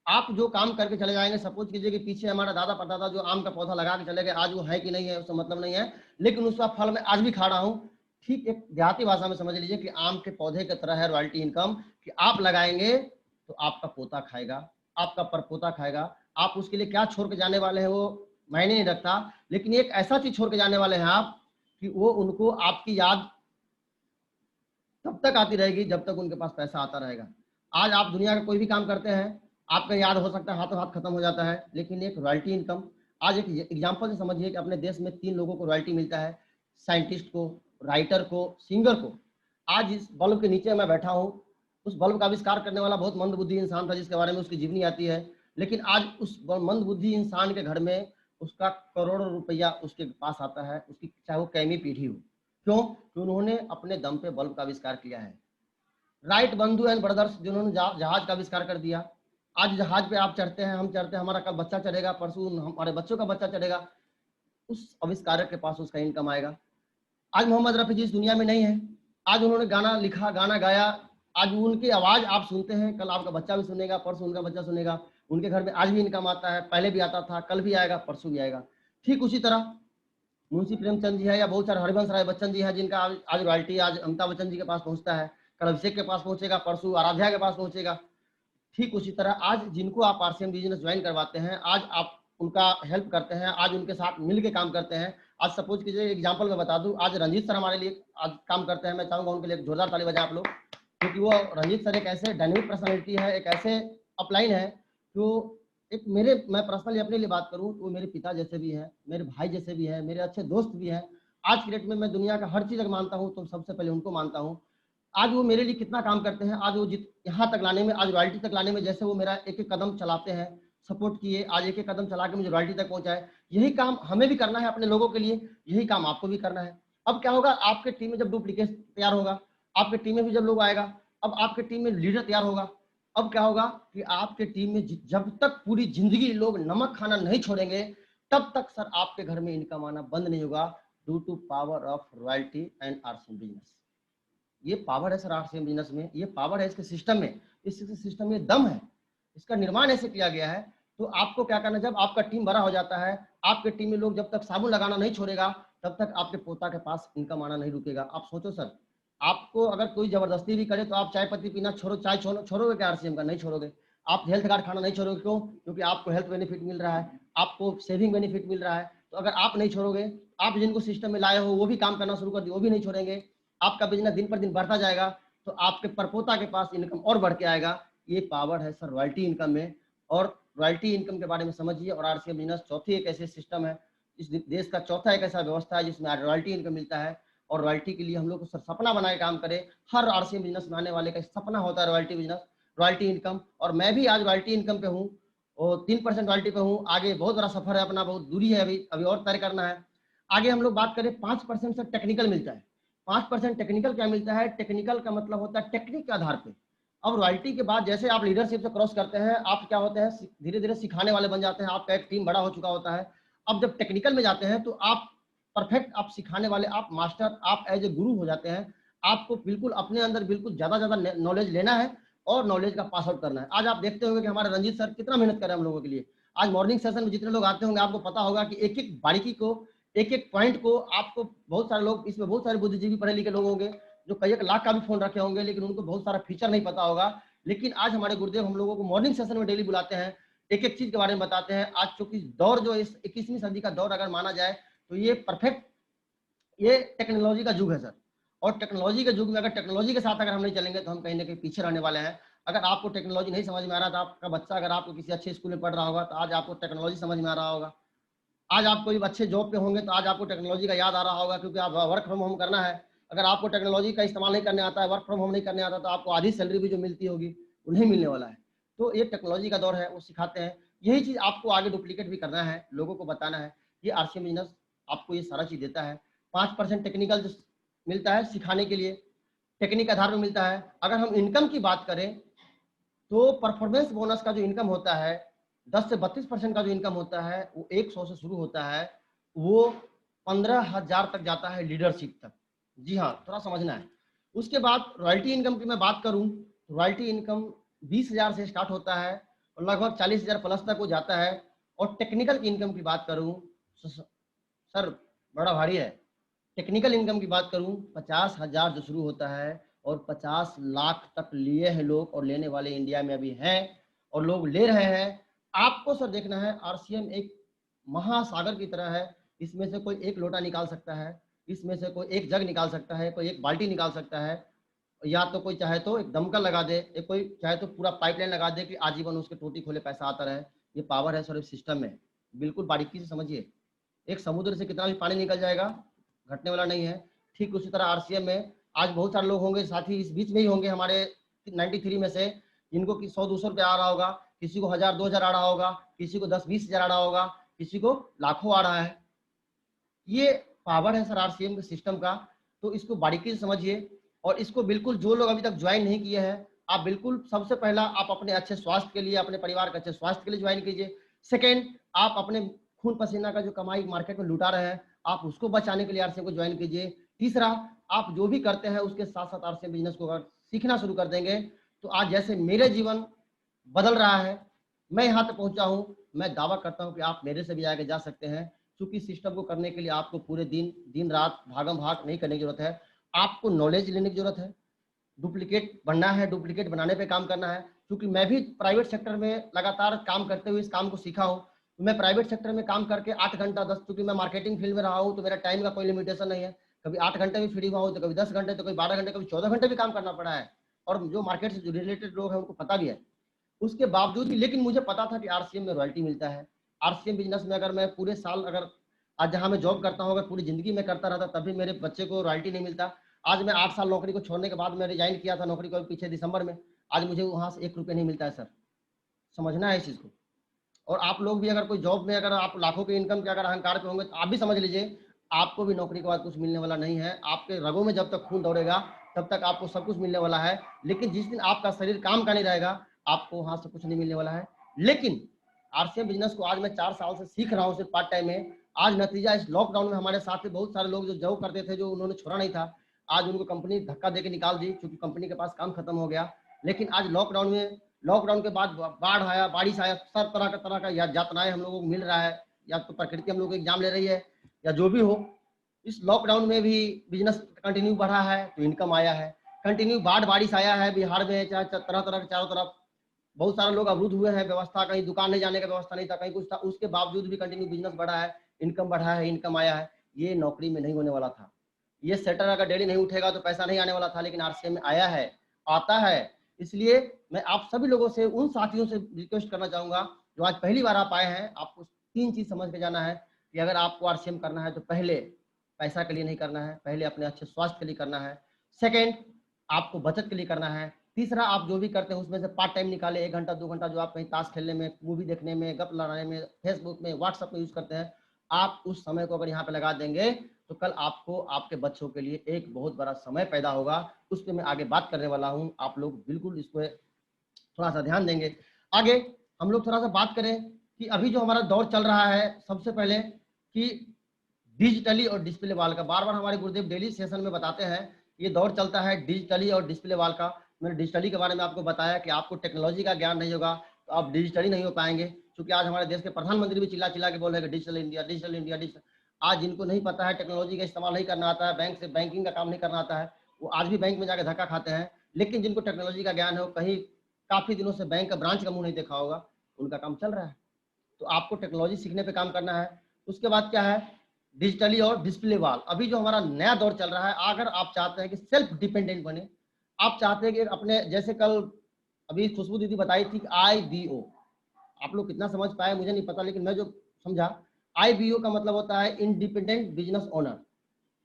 [SPEAKER 2] आप जो काम करके चले जाएंगे, सपोज कीजिए कि पीछे हमारा दादा परदादा जो आम का पौधा लगा के चले गए, आज वो है कि नहीं है उसका मतलब नहीं है, लेकिन उसका फल मैं आज भी खा रहा हूँ। ठीक एक देहाती भाषा में समझ लीजिए कि आम के पौधे की तरह है रॉयल्टी इनकम, कि आप लगाएंगे तो आपका पोता खाएगा, आपका परपोता खाएगा। आप उसके लिए क्या छोड़ के जाने वाले हैं वो मायने नहीं रखता, लेकिन एक ऐसा चीज छोड़ के जाने वाले हैं आप कि वो उनको आपकी याद तब तक आती रहेगी जब तक उनके पास पैसा आता रहेगा। आज आप दुनिया का कोई भी काम करते हैं, आपका याद हो सकता है हाथों हाथ खत्म हो जाता है, लेकिन एक रॉयल्टी इनकम, आज एक एग्जांपल से समझिए कि अपने देश में 3 लोगों को रॉयल्टी मिलता है, साइंटिस्ट को, राइटर को, सिंगर को। आज इस बल्ब के नीचे मैं बैठा हूँ, उस बल्ब का आविष्कार करने वाला बहुत मंदबुद्धि इंसान था, जिसके बारे में उसकी जीवनी आती है, लेकिन आज उस मंदबुद्धि इंसान के घर में उसका करोड़ों रुपया उसके पास आता है, उसकी चाहे वो कैमी पीढ़ी हो। क्यों? कि उन्होंने अपने दम पे बल्ब का आविष्कार किया है। राइट बंधु एंड ब्रदर्स जिन्होंने जहाज का आविष्कार कर दिया, आज जहाज पे आप चढ़ते हैं, हम चढ़ते हैं, हमारा कल बच्चा चढ़ेगा, परसों हमारे बच्चों का बच्चा चढ़ेगा, उस आविष्कारक के पास उसका इनकम आएगा। आज मोहम्मद रफी जी इस दुनिया में नहीं है, आज उन्होंने गाना लिखा, गाना गाया, आज उनकी आवाज आप सुनते हैं, कल आपका बच्चा भी सुनेगा, परसों उनका बच्चा सुनेगा, उनके घर में आज भी इनकम आता है, पहले भी आता था, कल भी आएगा, परसों भी आएगा। ठीक उसी तरह मुंशी प्रेमचंद जी है, या बहुत सारे हरिवंश राय बच्चन जी है, जिनका आज रॉयल्टी आज अमिताभ बच्चन जी के पास पहुंचता है, कल अभिषेक के पास पहुंचेगा, परसों आराध्या के पास पहुंचेगा। ठीक उसी तरह आज जिनको आप आरसीएम बिजनेस ज्वाइन करवाते हैं, आज आप उनका हेल्प करते हैं, आज उनके साथ मिल के काम करते हैं। आज सपोज कीजिए एग्जांपल मैं बता दूं, आज रंजीत सर हमारे लिए आज काम करते हैं, मैं चाहूंगा उनके लिए जोरदार ताली बजाएं आप लोग, क्योंकि वो रंजीत सर एक ऐसे डायनेमिक पर्सनालिटी है, एक ऐसे अपलाइन है जो एक मेरे, मैं पर्सनली अपने लिए बात करूं तो वो मेरे पिता जैसे भी हैं, मेरे भाई जैसे भी हैं, मेरे अच्छे दोस्त भी हैं। आज की डेट में मैं दुनिया का हर चीज अगर मानता हूं तो सबसे पहले उनको मानता हूं। आज वो मेरे लिए कितना काम करते हैं, आज वो यहाँ तक लाने में, आज रॉयल्टी तक लाने में, जैसे वो मेरा एक एक कदम चलाते हैं, सपोर्ट किए, आज एक एक कदम चला के मुझे रॉयल्टी तक पहुंचाए। यही काम हमें भी करना है अपने लोगों के लिए, यही काम आपको भी करना है। अब क्या होगा, आपके टीम में जब डुप्लीकेट तैयार होगा, आपके टीम में भी जब लोग आएगा, अब आपके टीम में लीडर तैयार होगा, अब क्या होगा कि आपके टीम में जब तक पूरी जिंदगी लोग नमक खाना नहीं छोड़ेंगे, तब तक सर आपके घर में इनकम आना बंद नहीं होगा, due to power of royalty and RCM business. ये पावर है सर आरसीएम बिजनेस में, ये पावर है इसके सिस्टम में, इस सिस्टम में दम है, इसका निर्माण ऐसे किया गया है। तो आपको क्या करना, जब आपका टीम बड़ा हो जाता है, आपके टीम में लोग जब तक साबुन लगाना नहीं छोड़ेगा, तब तक आपके पोता के पास इनकम आना नहीं रुकेगा। आप सोचो सर, आपको अगर कोई जबरदस्ती भी करे तो आप चाय पत्ती पीना छोड़ो, चाय छोड़ोगे क्या आरसीएम का? नहीं छोड़ोगे। आप हेल्थ कार्ड खाना नहीं छोड़ोगे, क्यों? क्योंकि आपको हेल्थ बेनिफिट मिल रहा है, आपको सेविंग बेनिफिट मिल रहा है। तो अगर आप नहीं छोड़ोगे, आप जिनको सिस्टम में लाए हो वो भी काम करना शुरू कर दिए, वो भी नहीं छोड़ेंगे, आपका बिजनेस दिन पर दिन बढ़ता जाएगा, तो आपके परपोता के पास इनकम और बढ़ के आएगा। ये पावर है सर रॉयल्टी इनकम में। और रॉयल्टी इनकम के बारे में समझिए। और आरसीएम बिजनेस चौथी एक ऐसे सिस्टम है, इस देश का चौथा एक ऐसा व्यवस्था है जिसमें रॉयल्टी इनकम मिलता है। और रॉयल्टी के लिए हम लोग को सर सपना बनाए काम करें, हर आरसीएम बिजनेस में आने वाले का सपना होता है रॉयल्टी बिजनेस, रॉयल्टी इनकम। और मैं भी आज रॉयल्टी इनकम पे हूँ और 3% रॉयल्टी पे हूँ। आगे बहुत बड़ा सफर है अपना, बहुत दूरी है, अभी और तय करना है। आगे हम लोग बात करें 5% से टेक्निकल मिलता है। 5% टेक्निकल क्या मिलता है? टेक्निकल का मतलब होता है टेक्निक के आधार पे। अब रॉयल्टी के बाद जैसे आप लीडरशिप से क्रॉस करते हैं, आप क्या होते हैं, धीरे धीरे सिखाने वाले बन जाते हैं, आपका एक टीम बड़ा हो चुका होता है। अब जब टेक्निकल में जाते हैं तो आप परफेक्ट, आप सिखाने वाले, आप मास्टर, आप एज ए गुरु हो जाते हैं। आपको बिल्कुल अपने अंदर बिल्कुल ज्यादा नॉलेज लेना है और नॉलेज का पास आउट करना है। आज आप देखते होंगे कि हमारे रंजीत सर कितना मेहनत कर रहे हैं हम लोगों के लिए। आज मॉर्निंग सेशन में जितने लोग आते होंगे, आपको पता होगा कि एक एक बारीकी को, एक एक पॉइंट को, आपको बहुत सारे लोग इसमें, बहुत सारे बुद्धिजीवी पढ़े लिखे लोग होंगे जो कई 1 लाख का भी फोन रखे होंगे, लेकिन उनको बहुत सारा फीचर नहीं पता होगा। लेकिन आज हमारे गुरुदेव हम लोगों को मॉर्निंग सेशन में डेली बुलाते हैं, एक एक चीज के बारे में बताते हैं। आज चूंकि दौर जो इस 21वीं सदी का दौर अगर माना जाए तो ये परफेक्ट ये टेक्नोलॉजी का युग है सर, और टेक्नोलॉजी के युग में अगर टेक्नोलॉजी के साथ अगर हम नहीं चलेंगे तो हम कहीं ना कहीं पीछे रहने वाले हैं। अगर आपको टेक्नोलॉजी नहीं समझ में आ रहा था, आपका बच्चा अगर आपको किसी अच्छे स्कूल में पढ़ रहा होगा तो आज आपको टेक्नोलॉजी समझ में आ रहा होगा। आज आप कोई अच्छे जॉब पे होंगे तो आज आपको टेक्नोलॉजी का याद आ रहा होगा, क्योंकि आप वर्क फ्रॉम होम करना है। अगर आपको टेक्नोलॉजी का इस्तेमाल नहीं करने आता है, वर्क फ्रॉम होम नहीं करने आता, तो आपको आधी सैलरी भी जो मिलती होगी वो नहीं मिलने वाला है। तो ये टेक्नोलॉजी का दौर है, वो सिखाते हैं। यही चीज़ आपको आगे डुप्लीकेट भी करना है, लोगों को बताना है। ये आरसीएम बिजनेस आपको ये सारा चीज़ देता है। 5% टेक्निकल जो मिलता है सिखाने के लिए, टेक्निक आधार पर मिलता है। अगर हम इनकम की बात करें तो परफॉर्मेंस बोनस का जो इनकम होता है 10 से 32% का जो इनकम होता है वो 100 से शुरू होता है, वो 15,000 तक जाता है लीडरशिप तक। जी हाँ, थोड़ा समझना है। उसके बाद रॉयल्टी इनकम की मैं बात करूं, रॉयल्टी इनकम 20,000 से स्टार्ट होता है और लगभग 40,000 प्लस तक वो जाता है। और टेक्निकल की इनकम की बात करूं सर बड़ा भारी है। टेक्निकल इनकम की बात करूं 50,000 जो शुरू होता है और 50 लाख तक लिए हैं लोग, और लेने वाले इंडिया में अभी हैं और लोग ले रहे हैं। आपको सर देखना है, आरसीएम एक महासागर की तरह है। इसमें से कोई एक लोटा निकाल सकता है, इसमें से कोई एक जग निकाल सकता है, कोई एक बाल्टी निकाल सकता है, या तो कोई चाहे तो एक दमकल लगा दे, एक कोई चाहे तो पूरा पाइपलाइन लगा दे कि आजीवन उसके टोटी खोले पैसा आता रहे। ये पावर है सर इस सिस्टम में, बिल्कुल बारीकी से समझिए। एक समुद्र से कितना भी पानी निकल जाएगा, घटने वाला नहीं है। ठीक उसी तरह आरसीएम में आज बहुत सारे लोग होंगे, साथी इस बीच में ही होंगे हमारे 93 में से, जिनको कि 100-200 रुपये आ रहा होगा, किसी को 1000-2000 आ रहा होगा, किसी को 10-20 हजार आ रहा होगा, किसी को लाखों आ रहा है। ये पावर है सर आरसीएम के सिस्टम का। तो इसको बारीकी से समझिए, और इसको बिल्कुल जो लोग अभी तक ज्वाइन नहीं किए हैं, आप बिल्कुल सबसे पहला आप अपने अच्छे स्वास्थ्य के लिए, अपने परिवार के अच्छे स्वास्थ्य के लिए ज्वाइन कीजिए। सेकेंड, आप अपने खून पसीना का जो कमाई मार्केट में लुटा रहे हैं, आप उसको बचाने के लिए आरसीएम को ज्वाइन कीजिए। तीसरा, आप जो भी करते हैं उसके साथ साथ आरसीएम बिजनेस को अगर सीखना शुरू कर देंगे तो आज जैसे मेरे जीवन बदल रहा है, मैं यहाँ तक पहुंचा हूँ, मैं दावा करता हूँ कि आप मेरे से भी आगे जा सकते हैं। क्योंकि सिस्टम को करने के लिए आपको पूरे दिन रात भागम भाग नहीं करने की जरूरत है, आपको नॉलेज लेने की जरूरत है। डुप्लीकेट बनना है, डुप्लीकेट बनाने पे काम करना है। क्योंकि मैं भी प्राइवेट सेक्टर में लगातार काम करते हुए इस काम को सीखा हूँ। तो मैं प्राइवेट सेक्टर में काम करके 8 घंटा 10, क्योंकि मैं मार्केटिंग फील्ड में रहा हूँ तो मेरा टाइम का कोई लिमिटेशन नहीं है। कभी 8 घंटे भी फ्री हुआ हूँ, तो कभी 10 घंटे, तो कभी 12 घंटे, कभी 14 घंटे भी काम करना पड़ा है। और जो मार्केट से जो रिलेटेड लोग हैं उनको पता भी है। उसके बावजूद भी लेकिन मुझे पता था कि आरसीएम में रॉयल्टी मिलता है। आरसीएम बिजनेस में अगर मैं पूरे साल, अगर आज जहाँ मैं जॉब करता हूँ अगर पूरी जिंदगी में करता रहता तभी मेरे बच्चे को रॉयल्टी नहीं मिलता। आज मैं 8 साल नौकरी को छोड़ने के बाद मैं रिजाइन किया था नौकरी को पीछे दिसंबर में, आज मुझे वहां से 1 रुपये नहीं मिलता है सर। समझना है इस चीज को। और आप लोग भी अगर कोई जॉब में अगर आप लाखों के इनकम के अगर अहंकार पे होंगे तो आप भी समझ लीजिए आपको भी नौकरी के बाद कुछ मिलने वाला नहीं है। आपके रगों में जब तक खून दौड़ेगा तब तक आपको सब कुछ मिलने वाला है, लेकिन जिस दिन आपका शरीर काम का नहीं रहेगा आपको वहां से कुछ नहीं मिलने वाला है। लेकिन आरसीएम बिजनेस को आज मैं 4 साल से सीख रहा हूँ सिर्फ पार्ट टाइम में। आज नतीजा इस लॉकडाउन में हमारे साथ बहुत सारे लोग जो जॉब करते थे, जो उन्होंने छोड़ा नहीं था, आज उनको कंपनी धक्का देके निकाल दी क्योंकि कंपनी के पास काम खत्म हो गया। लेकिन आज लॉकडाउन के बाद बाढ़ आया, बारिश आया, सब तरह का यातनाएं हम लोगों को मिल रहा है, या तो प्रकृति हम लोग को एग्जाम ले रही है या जो भी हो। इस लॉकडाउन में भी बिजनेस कंटिन्यू बढ़ा है तो इनकम आया है। कंटिन्यू बाढ़ बारिश आया है बिहार में, चाहे तरह तरह के चारों तरफ बहुत सारे लोग अवरुद्ध हुए हैं, व्यवस्था कहीं दुकान नहीं जाने का व्यवस्था नहीं था, कहीं कुछ था, उसके बावजूद भी कंटिन्यू बिजनेस बढ़ा है, इनकम बढ़ा है, इनकम आया है। ये नौकरी में नहीं होने वाला था। ये सेटर अगर डेली नहीं उठेगा तो पैसा नहीं आने वाला था, लेकिन आरसीएम में आया है, आता है। इसलिए मैं आप सभी लोगों से, उन साथियों से रिक्वेस्ट करना चाहूंगा जो आज पहली बार आप आए हैं, आपको 3 चीज समझ के जाना है कि अगर आपको आरसीएम करना है तो पहले पैसा के लिए नहीं करना है, पहले अपने अच्छे स्वास्थ्य के लिए करना है। सेकेंड, आपको बचत के लिए करना है। तीसरा, आप जो भी करते हैं उसमें से पार्ट टाइम निकाले, 1 घंटा 2 घंटा जो आप कहीं ताश खेलने में, मूवी देखने में, गप लड़ाने में, फेसबुक में, व्हाट्सएप में यूज करते हैं, आप उस समय को अगर यहाँ पे लगा देंगे तो कल आपको आपके बच्चों के लिए एक बहुत बड़ा समय पैदा होगा। उस पर मैं आगे बात करने वाला हूँ, आप लोग बिल्कुल इसको थोड़ा सा ध्यान देंगे। आगे हम लोग थोड़ा सा बात करें कि अभी जो हमारा दौर चल रहा है, सबसे पहले कि डिजिटली और डिस्प्ले वाल का, बार बार हमारे गुरुदेव डेली सेशन में बताते हैं ये दौर चलता है डिजिटली और डिस्प्ले वाल का। मैंने डिजिटली के बारे में आपको बताया कि आपको टेक्नोलॉजी का ज्ञान नहीं होगा तो आप डिजिटली नहीं हो पाएंगे। क्योंकि आज हमारे देश के प्रधानमंत्री भी चिल्ला चिल्ला के बोल रहे हैं digital India, digital India, digital. आज जिनको नहीं पता है, टेक्नोलॉजी का इस्तेमाल नहीं करना आता है, बैंक से बैंकिंग का काम नहीं करना आता है, वो आज भी बैंक में जाकर धक्का खाते हैं। लेकिन जिनको टेक्नोलॉजी का ज्ञान है, वो कहीं काफी दिनों से बैंक का ब्रांच का मुंह नहीं देखा होगा, उनका काम चल रहा है। तो आपको टेक्नोलॉजी सीखने पे काम करना है। उसके बाद क्या है, डिजिटली और डिस्प्ले वॉल। अभी जो हमारा नया दौर चल रहा है, अगर आप चाहते हैं कि सेल्फ डिपेंडेंट बने, आप चाहते हैं कि अपने, जैसे कल अभी खुशबू दीदी बताई थी IBO, आप लोग कितना समझ पाए मुझे नहीं पता, लेकिन मैं जो समझा, IBO का मतलब होता है इंडिपेंडेंट बिजनेस ओनर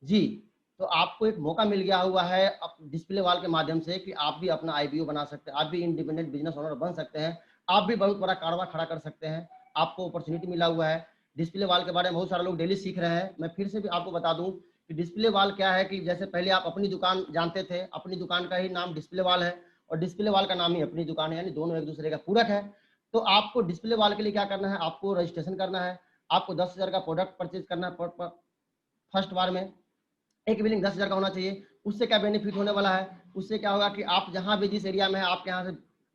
[SPEAKER 2] जी। तो आपको एक मौका मिल गया हुआ है डिस्प्ले वॉल के माध्यम से कि आप भी अपना IBO बना सकते हैं, आप भी इंडिपेंडेंट बिजनेस ओनर बन सकते हैं, आप भी बहुत बड़ा कारवा खड़ा कर सकते हैं। आपको अपॉर्चुनिटी मिला हुआ है। डिस्प्ले वॉल के बारे में बहुत सारे लोग डेली सीख रहे हैं। मैं फिर से भी आपको बता दूं कि डिस्प्ले वॉल क्या है, कि जैसे पहले आप अपनी दुकान जानते थे, अपनी दुकान का ही नाम डिस्प्ले वॉल है और डिस्प्ले वॉल का नाम ही अपनी दुकान है, यानी दोनों एक दूसरे का पूरक है। तो आपको डिस्प्ले वॉल के लिए क्या करना है, आपको रजिस्ट्रेशन करना है, आपको 10,000 का प्रोडक्ट परचेज करना है फर्स्ट बार में। एक बिलिंग 10,000 का होना चाहिए। उससे क्या बेनिफिट होने वाला है, उससे क्या होगा कि आप जहां भी जिस एरिया में है, आपके यहाँ से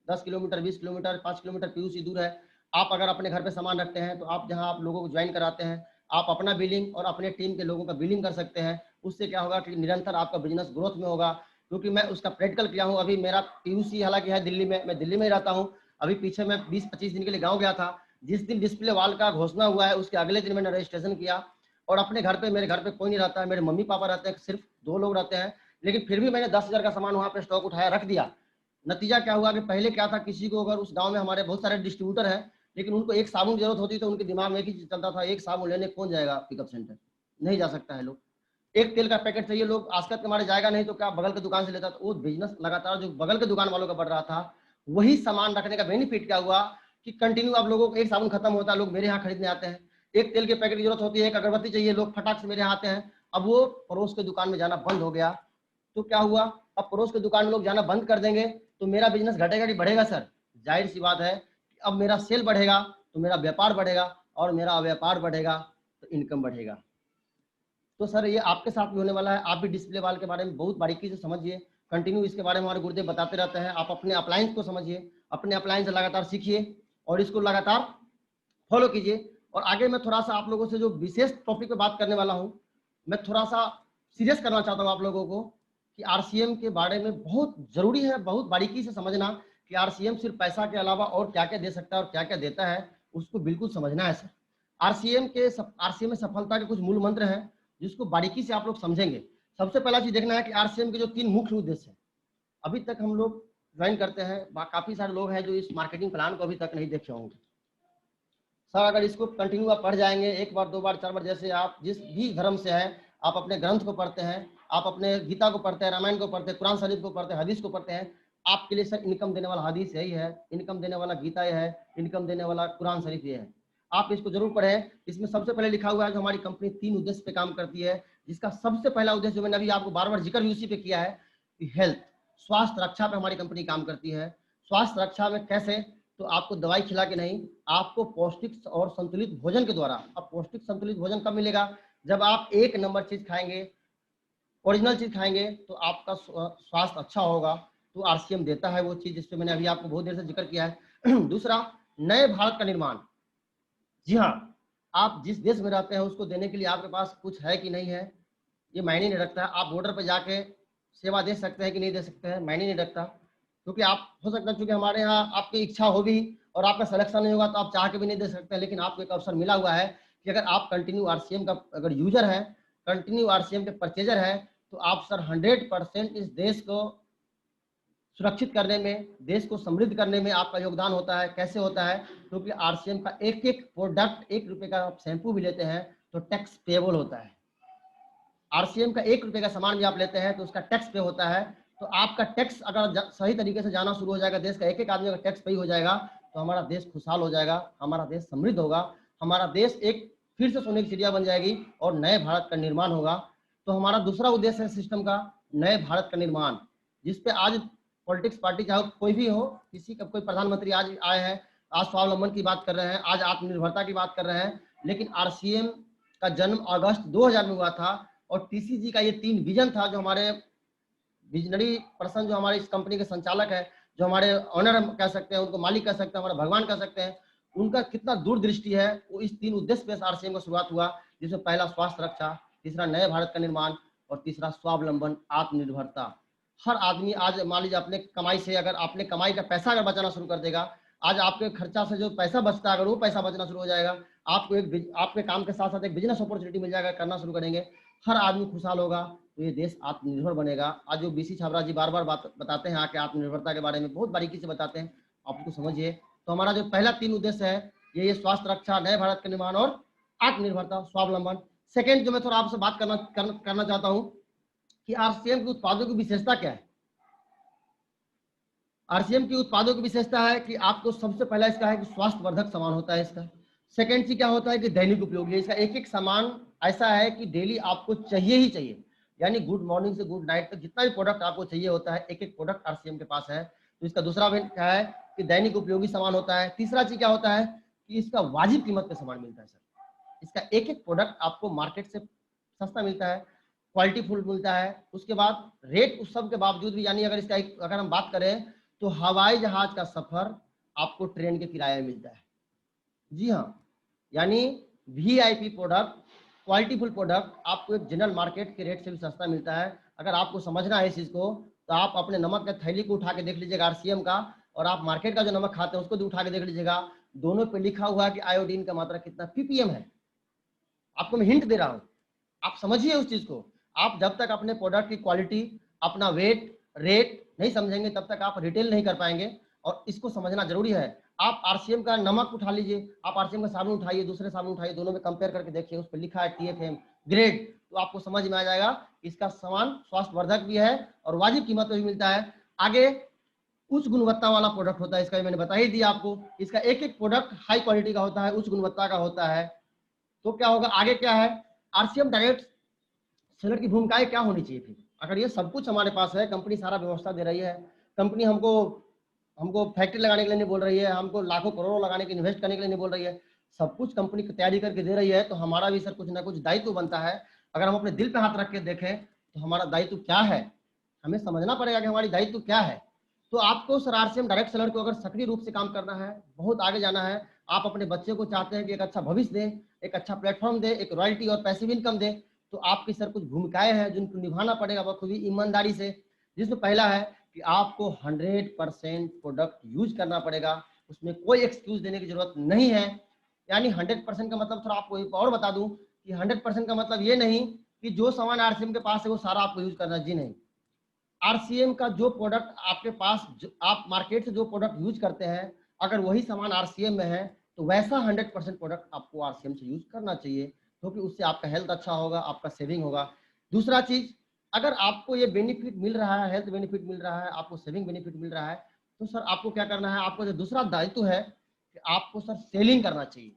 [SPEAKER 2] 10 किलोमीटर, 20 किलोमीटर, 5 किलोमीटर PUC दूर है, आप अगर अपने घर पे सामान रखते हैं तो आप जहां आप लोगों को ज्वाइन कराते हैं, आप अपना बिलिंग और अपने टीम के लोगों का बिलिंग कर सकते हैं। उससे क्या होगा कि निरंतर आपका बिजनेस ग्रोथ में होगा। क्योंकि मैं उसका प्रैक्टिकल किया हूँ। अभी मेरा PUC हालांकि है दिल्ली में, मैं दिल्ली में ही रहता हूँ। अभी पीछे मैं 20-25 दिन के लिए गाँव गया था। जिस दिन डिस्प्ले वॉल का घोषणा हुआ है, उसके अगले दिन मैंने रजिस्ट्रेशन किया और अपने घर पे, मेरे घर पे कोई नहीं रहता है, मेरे मम्मी पापा रहते हैं, सिर्फ 2 लोग रहते हैं, लेकिन फिर भी मैंने 10,000 का सामान वहां पे स्टॉक उठाया, रख दिया। नतीजा क्या हुआ कि पहले क्या था, किसी को अगर उस गांव में, हमारे बहुत सारे डिस्ट्रीब्यूटर हैं, लेकिन उनको एक साबुन की जरूरत होती तो उनके दिमाग में एक ही चीज चलता था, एक साबुन लेने कौन जाएगा पिकअप सेंटर, नहीं जा सकता है लोग। एक तेल का पैकेट चाहिए, लोग आसकत के मारे जाएगा नहीं तो क्या बगल के दुकान से लेता। तो वो बिजनेस लगातार जो बगल के दुकान वालों का बढ़ रहा था, वही सामान रखने का बेनिफिट क्या हुआ कि कंटिन्यू आप लोगों को एक साबुन खत्म होता है, लोग मेरे यहाँ खरीदने आते हैं। एक तेल के पैकेट की जरूरत होती है, एक अगरबत्ती चाहिए, लोग फटाक से मेरे यहाँ आते हैं। अब वो पड़ोस के दुकान में जाना बंद हो गया। तो क्या हुआ, अब पड़ोस के दुकान में लोग जाना बंद कर देंगे तो मेरा बिजनेस घटेगा कि बढ़ेगा सर? जाहिर सी बात है कि अब मेरा सेल बढ़ेगा तो मेरा व्यापार बढ़ेगा, और मेरा व्यापार बढ़ेगा तो इनकम बढ़ेगा। तो सर ये आपके साथ भी होने वाला है। आप भी डिस्प्ले वॉल के बारे में बहुत बारीकी से समझिए। कंटिन्यू इसके बारे में हमारे गुरुदेव बताते रहते हैं। आप अपने अप्लायंस को समझिए, अपने अप्लायंस लगातार सीखिए और इसको लगातार फॉलो कीजिए। और आगे मैं थोड़ा सा आप लोगों से जो विशेष टॉपिक पे बात करने वाला हूं, मैं थोड़ा सा सीरियस करना चाहता हूं आप लोगों को कि RCM के बारे में बहुत जरूरी है, बहुत बारीकी से समझना कि RCM सिर्फ पैसा के अलावा और क्या क्या दे सकता है और क्या क्या देता है, उसको बिल्कुल समझना है सर। RCM में सफलता के कुछ मूल मंत्र हैं जिसको बारीकी से आप लोग समझेंगे। सबसे पहला चीज देखना है कि RCM के जो 3 मुख्य उद्देश्य हैं, अभी तक हम लोग ज्वाइन करते हैं, काफी सारे लोग हैं जो इस मार्केटिंग प्लान को अभी तक नहीं देखे होंगे। सर अगर इसको कंटिन्यू आप पढ़ जाएंगे, 1 बार 2 बार 4 बार, जैसे आप जिस भी धर्म से हैं, आप अपने ग्रंथ को पढ़ते हैं, आप अपने गीता को पढ़ते हैं, रामायण को पढ़ते हैं, कुरान शरीफ को पढ़ते हैं, हदीस को पढ़ते हैं, आपके लिए सर इनकम देने वाला हदीस यही है, इनकम देने वाला गीता यह है, इनकम देने वाला कुरान शरीफ ये है। आप इसको जरूर पढ़ें। इसमें सबसे पहले लिखा हुआ है जो हमारी कंपनी 3 उद्देश्य पे काम करती है, जिसका सबसे पहला उद्देश्य जो मैंने अभी आपको बार बार जिक्र भी उसी पे किया है कि हेल्थ, स्वास्थ्य रक्षा पे हमारी कंपनी काम करती है। स्वास्थ्य रक्षा में कैसे, तो आपको दवाई खिला के नहीं, आपको पौष्टिक और संतुलित भोजन के द्वारा। अब पौष्टिक संतुलित भोजन कब मिलेगा, जब आप 1 नंबर चीज खाएंगे, ओरिजिनल चीज खाएंगे, तो आपका स्वास्थ्य अच्छा होगा। तो RCM देता है वो चीज, जिसपे मैंने अभी आपको बहुत देर से जिक्र किया है। दूसरा, नए भारत का निर्माण। जी हाँ, आप जिस देश में रहते हैं उसको देने के लिए आपके पास कुछ है कि नहीं है, ये मायने नहीं रखता। आप बॉर्डर पर जाके सेवा दे सकते हैं कि नहीं दे सकते हैं, मायने नहीं रखता। क्योंकि आप हो सकता है, क्योंकि हमारे यहाँ आपकी इच्छा हो भी और आपका सिलेक्शन नहीं होगा तो आप चाह के भी नहीं दे सकते हैं, लेकिन आपको एक अवसर मिला हुआ है कि अगर आप कंटिन्यू RCM का अगर यूजर है, कंटिन्यू RCM के परचेजर है, तो आप सर 100% इस देश को सुरक्षित करने में, देश को समृद्ध करने में आपका योगदान होता है। कैसे होता है, क्योंकि RCM का एक एक प्रोडक्ट, 1 रुपए का आप शैम्पू भी लेते हैं तो टैक्स पेएबल होता है। RCM का 1 रुपए का सामान भी आप लेते हैं तो उसका टैक्स पे होता है। तो आपका टैक्स अगर सही तरीके से जाना शुरू हो जाएगा, देश का एक एक आदमी अगर टैक्स पे हो जाएगा, तो हमारा देश खुशहाल हो जाएगा, हमारा देश समृद्ध होगा, हमारा देश एक फिर से सोने की चिड़िया बन जाएगी और नए भारत का निर्माण होगा। तो हमारा दूसरा उद्देश्य है सिस्टम का नए भारत का निर्माण, जिसपे आज पॉलिटिक्स पार्टी चाहे कोई भी हो, किसी का कोई प्रधानमंत्री आज आए हैं, आज स्वावलंबन की बात कर रहे हैं, आज आत्मनिर्भरता की बात कर रहे हैं, लेकिन RCM का जन्म अगस्त 2000 में हुआ था। और TCG का ये 3 विजन था, जो हमारे विजनरी पर्सन, जो हमारे इस कंपनी के संचालक है, जो हमारे ऑनर हम कह सकते हैं, उनको मालिक कह सकते हैं, हमारा भगवान कह सकते हैं, उनका कितना दूरदृष्टि है। वो इस 3 उद्देश्य पे RCM का शुरुआत हुआ, जिसमें पहला स्वास्थ्य रक्षा, तीसरा नए भारत का निर्माण और तीसरा स्वावलंबन, आत्मनिर्भरता। हर आदमी आज मान लीजिए अपने कमाई से, अगर आपने कमाई का पैसा अगर बचाना शुरू कर देगा, आज आपके खर्चा से जो पैसा बचता है, अगर वो पैसा बचना शुरू हो जाएगा, आपको आपके काम के साथ साथ एक बिजनेस अपॉर्चुनिटी मिल जाएगा, करना शुरू करेंगे, हर आदमी खुशहाल होगा, तो ये देश आत्मनिर्भर बनेगा। आज जो बीसी छाबड़ा जी बार बार बताते हैं आके आत्मनिर्भरता के बारे में, बहुत बारीकी से बताते हैं, आप उसको समझिए। तो हमारा जो पहला 3 उद्देश्य है ये स्वास्थ्य रक्षा, नए भारत का निर्माण और आत्मनिर्भरता, स्वावलंबन। सेकंड जो मैं थोड़ा आपसे बात करना चाहता हूं कि आरसीएम के उत्पादों की विशेषता क्या है। आरसीएम की उत्पादों की विशेषता है कि आपको सबसे पहला इसका है कि स्वास्थ्यवर्धक सामान होता है इसका। सेकंड चीज क्या होता है कि दैनिक उपयोगी है। इसका एक एक सामान ऐसा है कि डेली आपको चाहिए ही चाहिए, यानी गुड मॉर्निंग से गुड नाइट तक जितना भी प्रोडक्ट आपको चाहिए होता है, एक एक प्रोडक्ट आरसीएम के पास है। तो इसका दूसरा क्या है कि दैनिक उपयोगी सामान होता है। तीसरा चीज क्या होता है कि इसका वाजिब कीमत पे सामान मिलता है सर। इसका एक एक प्रोडक्ट आपको मार्केट से सस्ता मिलता है, क्वालिटी फुल मिलता है। उसके बाद रेट उस सब के बावजूद भी, यानी अगर हम बात करें तो हवाई जहाज का सफर आपको ट्रेन के किराए में मिलता है। जी हाँ, यानी VIP product, quality full product आपको एक जनरल मार्केट के रेट से भी सस्ता मिलता है। अगर आपको समझना है इस चीज को तो आप अपने नमक के थैली को उठा के देख लीजिएगा आरसीएम का, और आप मार्केट का जो नमक खाते हैं उसको भी उठा के देख लीजिएगा, दोनों पे लिखा हुआ है कि आयोडीन का मात्रा कितना पीपीएम है। आपको मैं हिंट दे रहा हूं, आप समझिए उस चीज को। आप जब तक अपने प्रोडक्ट की क्वालिटी, अपना वेट, रेट नहीं समझेंगे तब तक आप रिटेल नहीं कर पाएंगे, और इसको समझना जरूरी है। आप आरसीएम का नमक उठा लीजिए, आप आरसीएम का साबुन उठाइए, दूसरे साबुन उठाइए, दोनों में कंपेयर करके देखिए, उस पर लिखा है टीएफएम ग्रेड, तो आपको समझ में आ जाएगा इसका सामान स्वास्थ्यवर्धक भी है और वाजिब कीमत में भी मिलता है। आगे उच्च गुणवत्ता वाला प्रोडक्ट होता है इसका, मैंने बता ही दिया आपको। इसका एक एक प्रोडक्ट हाई क्वालिटी का होता है, उच्च गुणवत्ता का होता है। तो क्या होगा आगे, क्या है आरसीएम डायरेक्ट सेलर की भूमिकाएं क्या होनी चाहिए फिर। अगर ये सब कुछ हमारे पास है, कंपनी सारा व्यवस्था दे रही है, कंपनी हमको फैक्ट्री लगाने के लिए नहीं बोल रही है, हमको लाखों करोड़ों लगाने के इन्वेस्ट करने के लिए नहीं बोल रही है, सब कुछ कंपनी की तैयारी करके दे रही है, तो हमारा भी सर कुछ ना कुछ दायित्व बनता है। अगर हम अपने दिल पे हाथ रख के देखें तो हमारा दायित्व क्या है, हमें समझना पड़ेगा कि हमारी दायित्व क्या है। तो आपको सर आरसीएम डायरेक्ट सेलर को अगर सक्रिय रूप से काम करना है, बहुत आगे जाना है, आप अपने बच्चे को चाहते हैं कि एक अच्छा भविष्य दें, एक अच्छा प्लेटफॉर्म दे, एक रॉयल्टी और पैसिव इनकम दे, तो आपकी सर कुछ भूमिकाएं हैं जिनको निभाना पड़ेगा बखूबी ईमानदारी से। जिसमें पहला है कि आपको 100% प्रोडक्ट यूज करना पड़ेगा, उसमें कोई एक्सक्यूज देने की जरूरत नहीं है। यानी 100% का मतलब, थोड़ा आपको एक और बता दूं कि 100% का मतलब ये नहीं कि जो सामान आरसीएम के पास है वो सारा आपको यूज करना, जी नहीं। आरसीएम का जो प्रोडक्ट आपके पास, आप मार्केट से जो प्रोडक्ट यूज करते हैं, अगर वही सामान आरसीएम में है तो वैसा 100% प्रोडक्ट आपको आरसीएम से यूज करना चाहिए, क्योंकि उससे आपका हेल्थ अच्छा होगा, आपका सेविंग होगा। दूसरा चीज, अगर आपको ये बेनिफिट मिल रहा है, हेल्थ बेनिफिट मिल रहा है, आपको सेविंग बेनिफिट मिल रहा है, तो सर आपको क्या करना है, आपको जो दूसरा दायित्व है कि आपको सर सेलिंग करना चाहिए।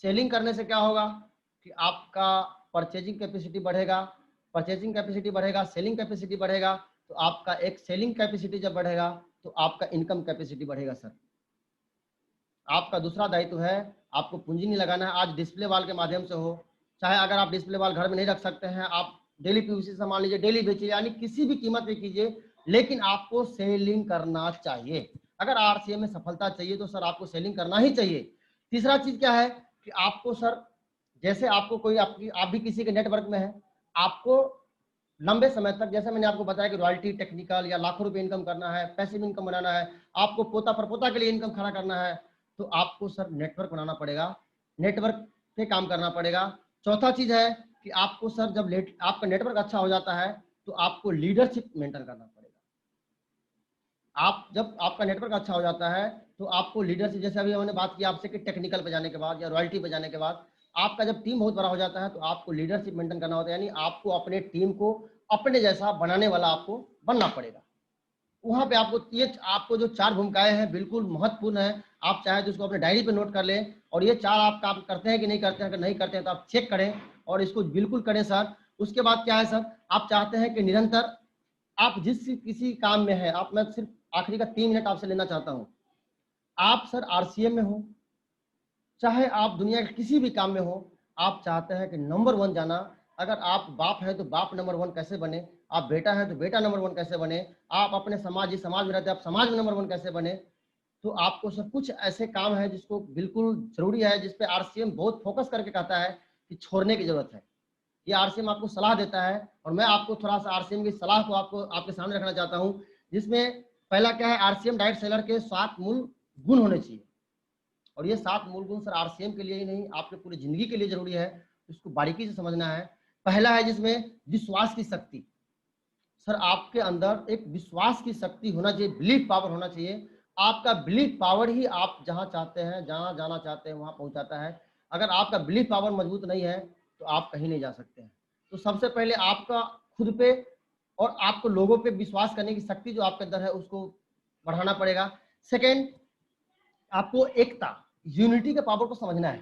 [SPEAKER 2] सेलिंग करने से क्या होगा कि आपका परचेजिंग कैपेसिटी बढ़ेगा, परचेजिंग कैपेसिटी बढ़ेगा, सेलिंग कैपेसिटी बढ़ेगा, तो आपका एक सेलिंग कैपेसिटी जब बढ़ेगा तो आपका इनकम कैपेसिटी बढ़ेगा सर। आपका दूसरा दायित्व है, आपको पूंजी नहीं लगाना है। आज डिस्प्ले वॉल के माध्यम से हो, चाहे अगर आप डिस्प्ले वॉल घर में नहीं रख सकते हैं, आप डेली पीवीसी सामान लीजिए, डेली बेचिए, यानी किसी भी कीमत पे कीजिए, लेकिन आपको सेलिंग करना चाहिए। अगर आरसीएम में सफलता चाहिए तो सर आपको सेलिंग करना ही चाहिए। तीसरा चीज क्या है कि आपको सर, जैसे आपको कोई आप भी किसी के नेटवर्क में है, आपको लंबे समय तक, जैसे मैंने आपको बताया कि रॉयल्टी, टेक्निकल या लाखों रुपए इनकम करना है, पैसिव इनकम बनाना है, आपको पोता परपोता के लिए इनकम खड़ा करना है, तो आपको सर नेटवर्क बनाना पड़ेगा, नेटवर्क पे काम करना पड़ेगा। चौथा चीज है कि आपको सर जब आपका नेटवर्क अच्छा हो जाता है तो आपको लीडरशिप मेंटेन करना पड़ेगा। आप जब आपका नेटवर्क अच्छा हो जाता है तो आपको लीडरशिप, जैसे अभी हमने बात की आपसे कि टेक्निकल पे जाने के बाद या रॉयल्टी पे जाने के बाद आपका जब टीम बहुत बड़ा हो जाता है तो आपको लीडरशिप मेंटेन करना होता है, यानी आपको अपने टीम को अपने जैसा बनाने वाला आपको बनना पड़ेगा। वहां पे आपको जो 4 भूमिकाएं हैं बिल्कुल महत्वपूर्ण है। आप चाहे तो उसको अपने डायरी पे नोट कर लें, और ये 4 आप काम करते हैं कि नहीं करते हैं, अगर नहीं करते हैं तो आप चेक करें और इसको बिल्कुल करें सर। उसके बाद क्या है सर, आप चाहते हैं कि निरंतर आप किसी काम में है, आप, मैं सिर्फ आखिरी का 3 मिनट आपसे लेना चाहता हूं। आप सर आरसीएम में हो, चाहे आप दुनिया के किसी भी काम में हो, आप चाहते हैं कि नंबर 1 जाना। अगर आप बाप है तो बाप नंबर 1 कैसे बने, आप बेटा है तो बेटा नंबर 1 कैसे बने, आप अपने समाज में रहते हैं, आप समाज में नंबर 1 कैसे बने, तो आपको सब कुछ ऐसे काम है जिसको बिल्कुल जरूरी है, जिसपे आरसीएम बहुत फोकस करके कहता है कि छोड़ने की जरूरत है। ये आरसीएम आपको सलाह देता है, और मैं आपको थोड़ा सा आरसीएम की सलाह को आपको आपके सामने रखना चाहता हूं, जिसमें पहला क्या है, आरसीएम डायरेक्ट सेलर के 7 मूल गुण होने चाहिए। और ये 7 मूल गुण सर आरसीएम के लिए ही नहीं, आपके पूरी जिंदगी के लिए जरूरी है, इसको बारीकी से समझना है। पहला है जिसमें विश्वास की शक्ति। सर आपके अंदर एक विश्वास की शक्ति होना चाहिए, बिलीफ पावर होना चाहिए। आपका बिलीफ पावर ही आप जहां चाहते हैं, जहां जाना चाहते हैं वहां पहुंचाता है। अगर आपका बिलीफ पावर मजबूत नहीं है तो आप कहीं नहीं जा सकते हैं। तो सबसे पहले आपका खुद पे और आपको लोगों पे विश्वास करने की शक्ति जो आपके अंदर है उसको बढ़ाना पड़ेगा। सेकेंड, आपको एकता, यूनिटी के पावर को समझना है,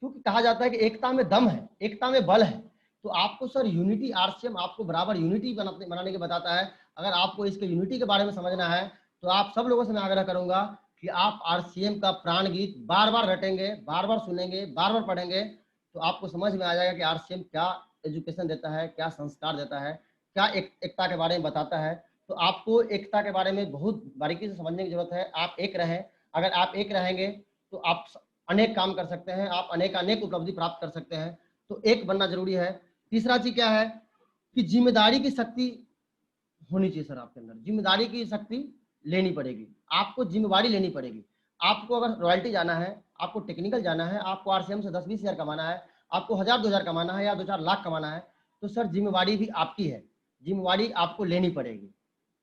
[SPEAKER 2] क्योंकि कहा जाता है कि एकता में दम है, एकता में बल है। तो आपको सर यूनिटी, आरसीएम आपको बराबर यूनिटी बनाने के बताता है। अगर आपको इसके यूनिटी के बारे में समझना है तो आप सब लोगों से मैं आग्रह करूंगा कि आप आरसीएम का प्राण गीत बार बार रटेंगे, बार बार सुनेंगे, बार बार पढ़ेंगे, तो आपको समझ में आ जाएगा कि आरसीएम क्या एजुकेशन देता है, क्या संस्कार देता है, क्या एकता के बारे में बताता है। तो आपको एकता के बारे में बहुत बारीकी से समझने की जरूरत है। आप एक रहें, अगर आप एक रहेंगे तो आप अनेक काम कर सकते हैं, आप अनेक उपलब्धि प्राप्त कर सकते हैं। तो एक बनना जरूरी है। तीसरा चीज क्या है कि जिम्मेदारी की शक्ति होनी चाहिए सर आपके अंदर। जिम्मेदारी की शक्ति लेनी पड़ेगी, आपको जिम्मेवारी लेनी पड़ेगी। आपको अगर रॉयल्टी जाना है, आपको टेक्निकल जाना है, आपको आरसीएम से 10-20 हज़ार कमाना है, आपको 1000-2000 कमाना है या 2-4 लाख कमाना है, तो सर जिम्मेवारी भी आपकी है, जिम्मेवारी आपको लेनी पड़ेगी।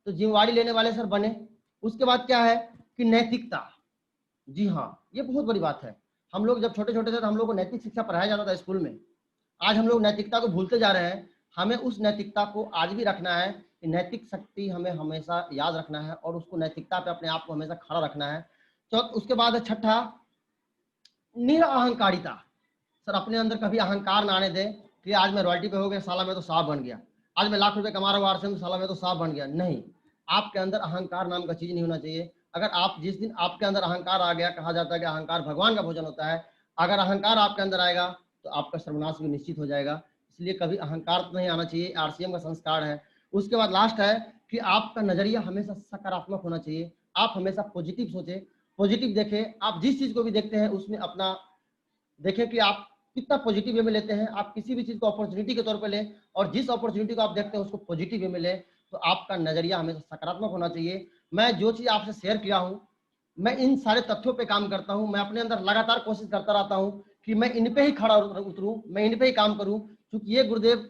[SPEAKER 2] तो जिम्मेवारी लेने वाले सर बने। उसके बाद क्या है कि नैतिकता। जी हाँ, ये बहुत बड़ी बात है। हम लोग जब छोटे छोटे थे तो हम लोग को नैतिक शिक्षा पढ़ाया जाता था स्कूल में। आज हम लोग नैतिकता को भूलते जा रहे हैं। हमें उस नैतिकता को आज भी रखना है कि नैतिक शक्ति हमें हमेशा याद रखना है और उसको नैतिकता पे अपने आप को हमेशा खड़ा रखना है। तो उसके बाद छठा, निरअहंकारिता। सर अपने अंदर कभी अहंकार ना आने दें कि आज मैं रॉयल्टी पे हो गया, साला मैं तो साहब बन गया, आज मैं लाख रुपए कमा रहा हूँ आरसीएम, साला मैं तो साहब बन गया। नहीं, आपके अंदर अहंकार नाम का चीज नहीं होना चाहिए। अगर आप जिस दिन आपके अंदर अहंकार आ गया, कहा जाता है कि अहंकार भगवान का भोजन होता है, अगर अहंकार आपके अंदर आएगा तो आपका सर्वनाश भी निश्चित हो जाएगा। इसलिए कभी अहंकार तो नहीं आना चाहिए, आरसीएम का संस्कार है। उसके बाद लास्ट है कि आपका नजरिया हमेशा सकारात्मक होना चाहिए। आप हमेशा पॉजिटिव सोचें, पॉजिटिव देखें। आप जिस चीज को भी देखते हैं उसमें अपना देखें कि आप कितना पॉजिटिव वे में लेते हैं। आप किसी भी चीज को अपॉर्चुनिटी के तौर पे लें और जिस अपॉर्चुनिटी को आप देखते हैं उसको पॉजिटिव वे में लें। तो आपका नजरिया हमेशा सकारात्मक होना चाहिए। मैं जो चीज आपसे शेयर किया हूं, मैं इन सारे तथ्यों पे काम करता हूं। मैं अपने अंदर लगातार कोशिश करता रहता हूं कि मैं इन पे ही खड़ा उतरूं, मैं इन पे ही काम करूं, क्योंकि ये गुरुदेव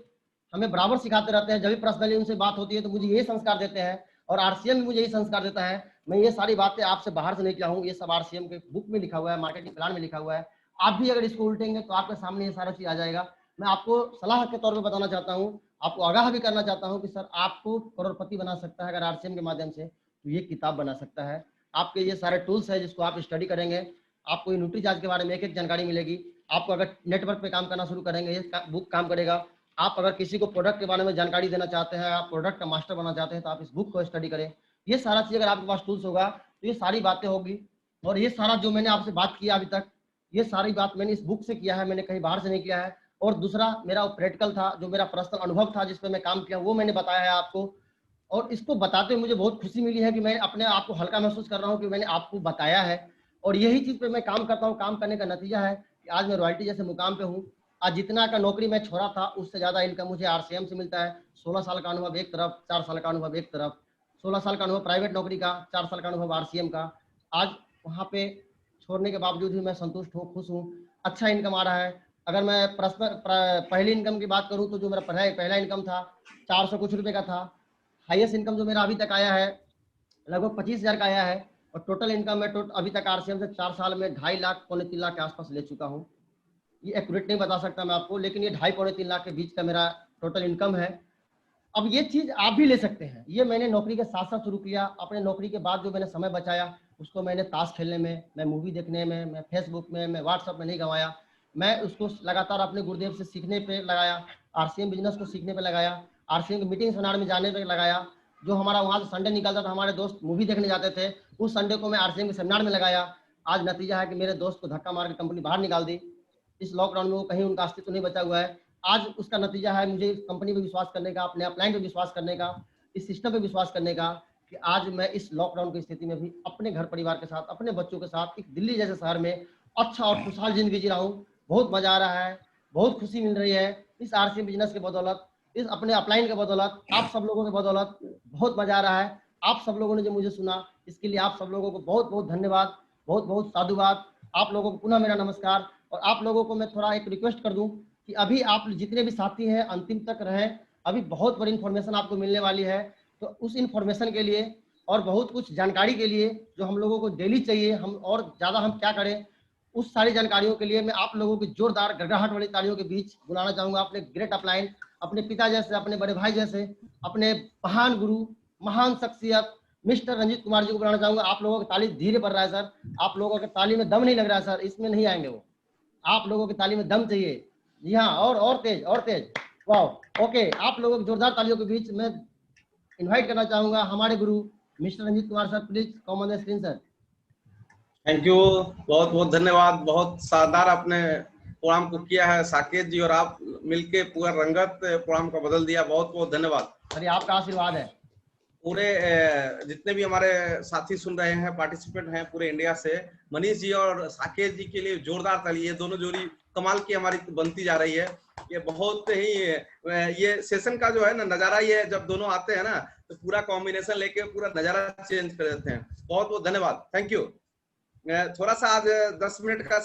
[SPEAKER 2] हमें बराबर सिखाते रहते हैं। जब भी पर्सनली उनसे बात होती है तो मुझे ये संस्कार देते हैं और आरसीएम भी मुझे यही संस्कार देता है। मैं ये सारी बातें आपसे बाहर से नहीं किया हूँ, ये सब आरसीएम के बुक में लिखा हुआ है, मार्केटिंग प्लान में लिखा हुआ है। आप भी अगर इसको उल्टेंगे तो आपके सामने ये सारा चीज आ जाएगा। मैं आपको सलाह के तौर पे बताना चाहता हूँ, आपको आगाह भी करना चाहता हूँ कि सर आपको करोड़पति बना सकता है अगर आरसीएम के माध्यम से, तो ये किताब बना सकता है। आपके ये सारे टूल्स है जिसको आप स्टडी करेंगे, आपको न्यूट्रीचार्ज के बारे में एक जानकारी मिलेगी। आपको अगर नेटवर्क पे काम करना शुरू करेंगे ये बुक काम करेगा। आप अगर किसी को प्रोडक्ट के बारे में जानकारी देना चाहते हैं, आप प्रोडक्ट का मास्टर बनना चाहते हैं, तो आप इस बुक को स्टडी करें। ये सारा चीज अगर आपके पास टूल्स होगा तो ये सारी बातें होगी। और ये सारा जो मैंने आपसे बात किया अभी तक, ये सारी बात मैंने इस बुक से किया है, मैंने कहीं बाहर से नहीं किया है। और दूसरा मेरा प्रैक्टिकल था, जो मेरा पर्सनल अनुभव था जिस पे मैं काम किया, वो मैंने बताया है आपको। और इसको बताते हुए मुझे बहुत खुशी मिली है कि मैं अपने आप को हल्का महसूस कर रहा हूँ कि मैंने आपको बताया है। और यही चीज पे मैं काम करता हूँ। काम करने का नतीजा है कि आज मैं रॉयल्टी जैसे मुकाम पे हूँ। आज जितना का नौकरी मैं छोड़ा था उससे ज्यादा इनकम मुझे आरसीएम से मिलता है। 16 साल का अनुभव एक तरफ, 4 साल का अनुभव एक तरफ, 16 साल का अनुभव प्राइवेट नौकरी का, 4 साल का अनुभव आरसीएम का। आज वहाँ पे छोड़ने के बावजूद भी मैं संतुष्ट हूँ, खुश हूँ, अच्छा इनकम आ रहा है। अगर मैं पहली इनकम की बात करूँ तो जो मेरा पहला इनकम था 400 कुछ रुपए का था। हाईएस्ट इनकम जो मेरा अभी तक आया है लगभग 25,000 का आया है। और टोटल इनकम मैं अभी तक आरसीएम से 4 साल में 2.5 लाख पौने 3 लाख के आसपास ले चुका हूँ। ये एक्यूरेट नहीं बता सकता मैं आपको, लेकिन ये 2.5 पौने 3 लाख के बीच का मेरा टोटल इनकम है। अब ये चीज आप भी ले सकते हैं। ये मैंने नौकरी के साथ साथ शुरू किया। अपने नौकरी के बाद जो मैंने समय बचाया उसको मैंने ताश खेलने में, मैं मूवी देखने में, मैं फेसबुक में, मैं व्हाट्सएप में नहीं गंवाया। मैं उसको लगातार अपने गुरुदेव से सीखने पे लगाया, आरसीएम बिजनेस को सीखने पे लगाया, आरसीएम की मीटिंग सेमिनार में जाने पे लगाया। जो हमारा वहाँ से संडे निकलता था, हमारे दोस्त मूवी देखने जाते थे, उस संडे को मैं आरसीएम के सेमिनार में लगाया। आज नतीजा है कि मेरे दोस्त को धक्का मार के कंपनी बाहर निकाल दी। इस लॉकडाउन में वो कहीं उनका अस्तित्व नहीं बचा हुआ है। आज उसका नतीजा है मुझे कंपनी पे विश्वास करने का, अपने अपलाइन पे विश्वास करने का, इस सिस्टम पे विश्वास करने का, कि आज मैं इस लॉकडाउन की स्थिति में भी अपने घर परिवार के साथ, अपने बच्चों के साथ एक दिल्ली जैसे शहर में अच्छा और खुशहाल जिंदगी जी रहा हूँ। बहुत मजा आ रहा है, बहुत खुशी मिल रही है इस आरसीएम बिजनेस के बदौलत, इस अपने अपलाइन के बदौलत, आप सब लोगों के बदौलत बहुत मजा आ रहा है। आप सब लोगों ने जो मुझे सुना इसके लिए आप सब लोगों को बहुत बहुत धन्यवाद। बहुत बहुत साधुवाद। आप लोगों को पुनः मेरा नमस्कार। और आप लोगों को मैं थोड़ा एक रिक्वेस्ट कर दूं कि अभी आप जितने भी साथी हैं अंतिम तक रहें, अभी बहुत बड़ी इन्फॉर्मेशन आपको मिलने वाली है। तो उस इन्फॉर्मेशन के लिए और बहुत कुछ जानकारी के लिए जो हम लोगों को डेली चाहिए, हम और ज़्यादा हम क्या करें, उस सारी जानकारियों के लिए मैं आप लोगों की जोरदार गड़गड़ाहट वाली तालियों के बीच बुलाना चाहूँगा अपने ग्रेट अपलाइन, अपने पिता जैसे, अपने बड़े भाई जैसे, अपने महान गुरु, महान शख्सियत मिस्टर रंजीत कुमार जी को बुलाना चाहूँगा। आप लोगों की ताली धीरे बढ़ रहा है सर, आप लोगों की ताली में दम नहीं लग रहा है सर, इसमें नहीं आएंगे वो, आप लोगों की ताली में दम चाहिए। जी हाँ, और तेज, और तेज। वाह, ओके, आप लोगों की जोरदार तालियों के बीच मैं इनवाइट करना चाहूंगा हमारे गुरु mister Ranjit Kumar sir, please come on the screen sir.
[SPEAKER 3] Thank you, बहुत बहुत धन्यवाद। बहुत शानदार आपने प्रोग्राम को किया है साकेत जी, और आप मिलके पूरा रंगत प्रोग्राम का बदल दिया। बहुत बहुत धन्यवाद
[SPEAKER 2] सर, आपका आशीर्वाद है।
[SPEAKER 3] पूरे जितने भी हमारे साथी सुन रहे हैं, पार्टिसिपेंट हैं पूरे इंडिया से, मनीष जी और साकेत जी के लिए जोरदार ताली। ये दोनों जोड़ी कमाल की हमारी बनती जा रही है। ये बहुत ही ये सेशन का जो है ना नजारा, ये जब दोनों आते हैं ना तो पूरा कॉम्बिनेशन लेके पूरा नजारा चेंज कर देते हैं। बहुत बहुत धन्यवाद, थैंक यू। थोड़ा सा आज 10 मिनट का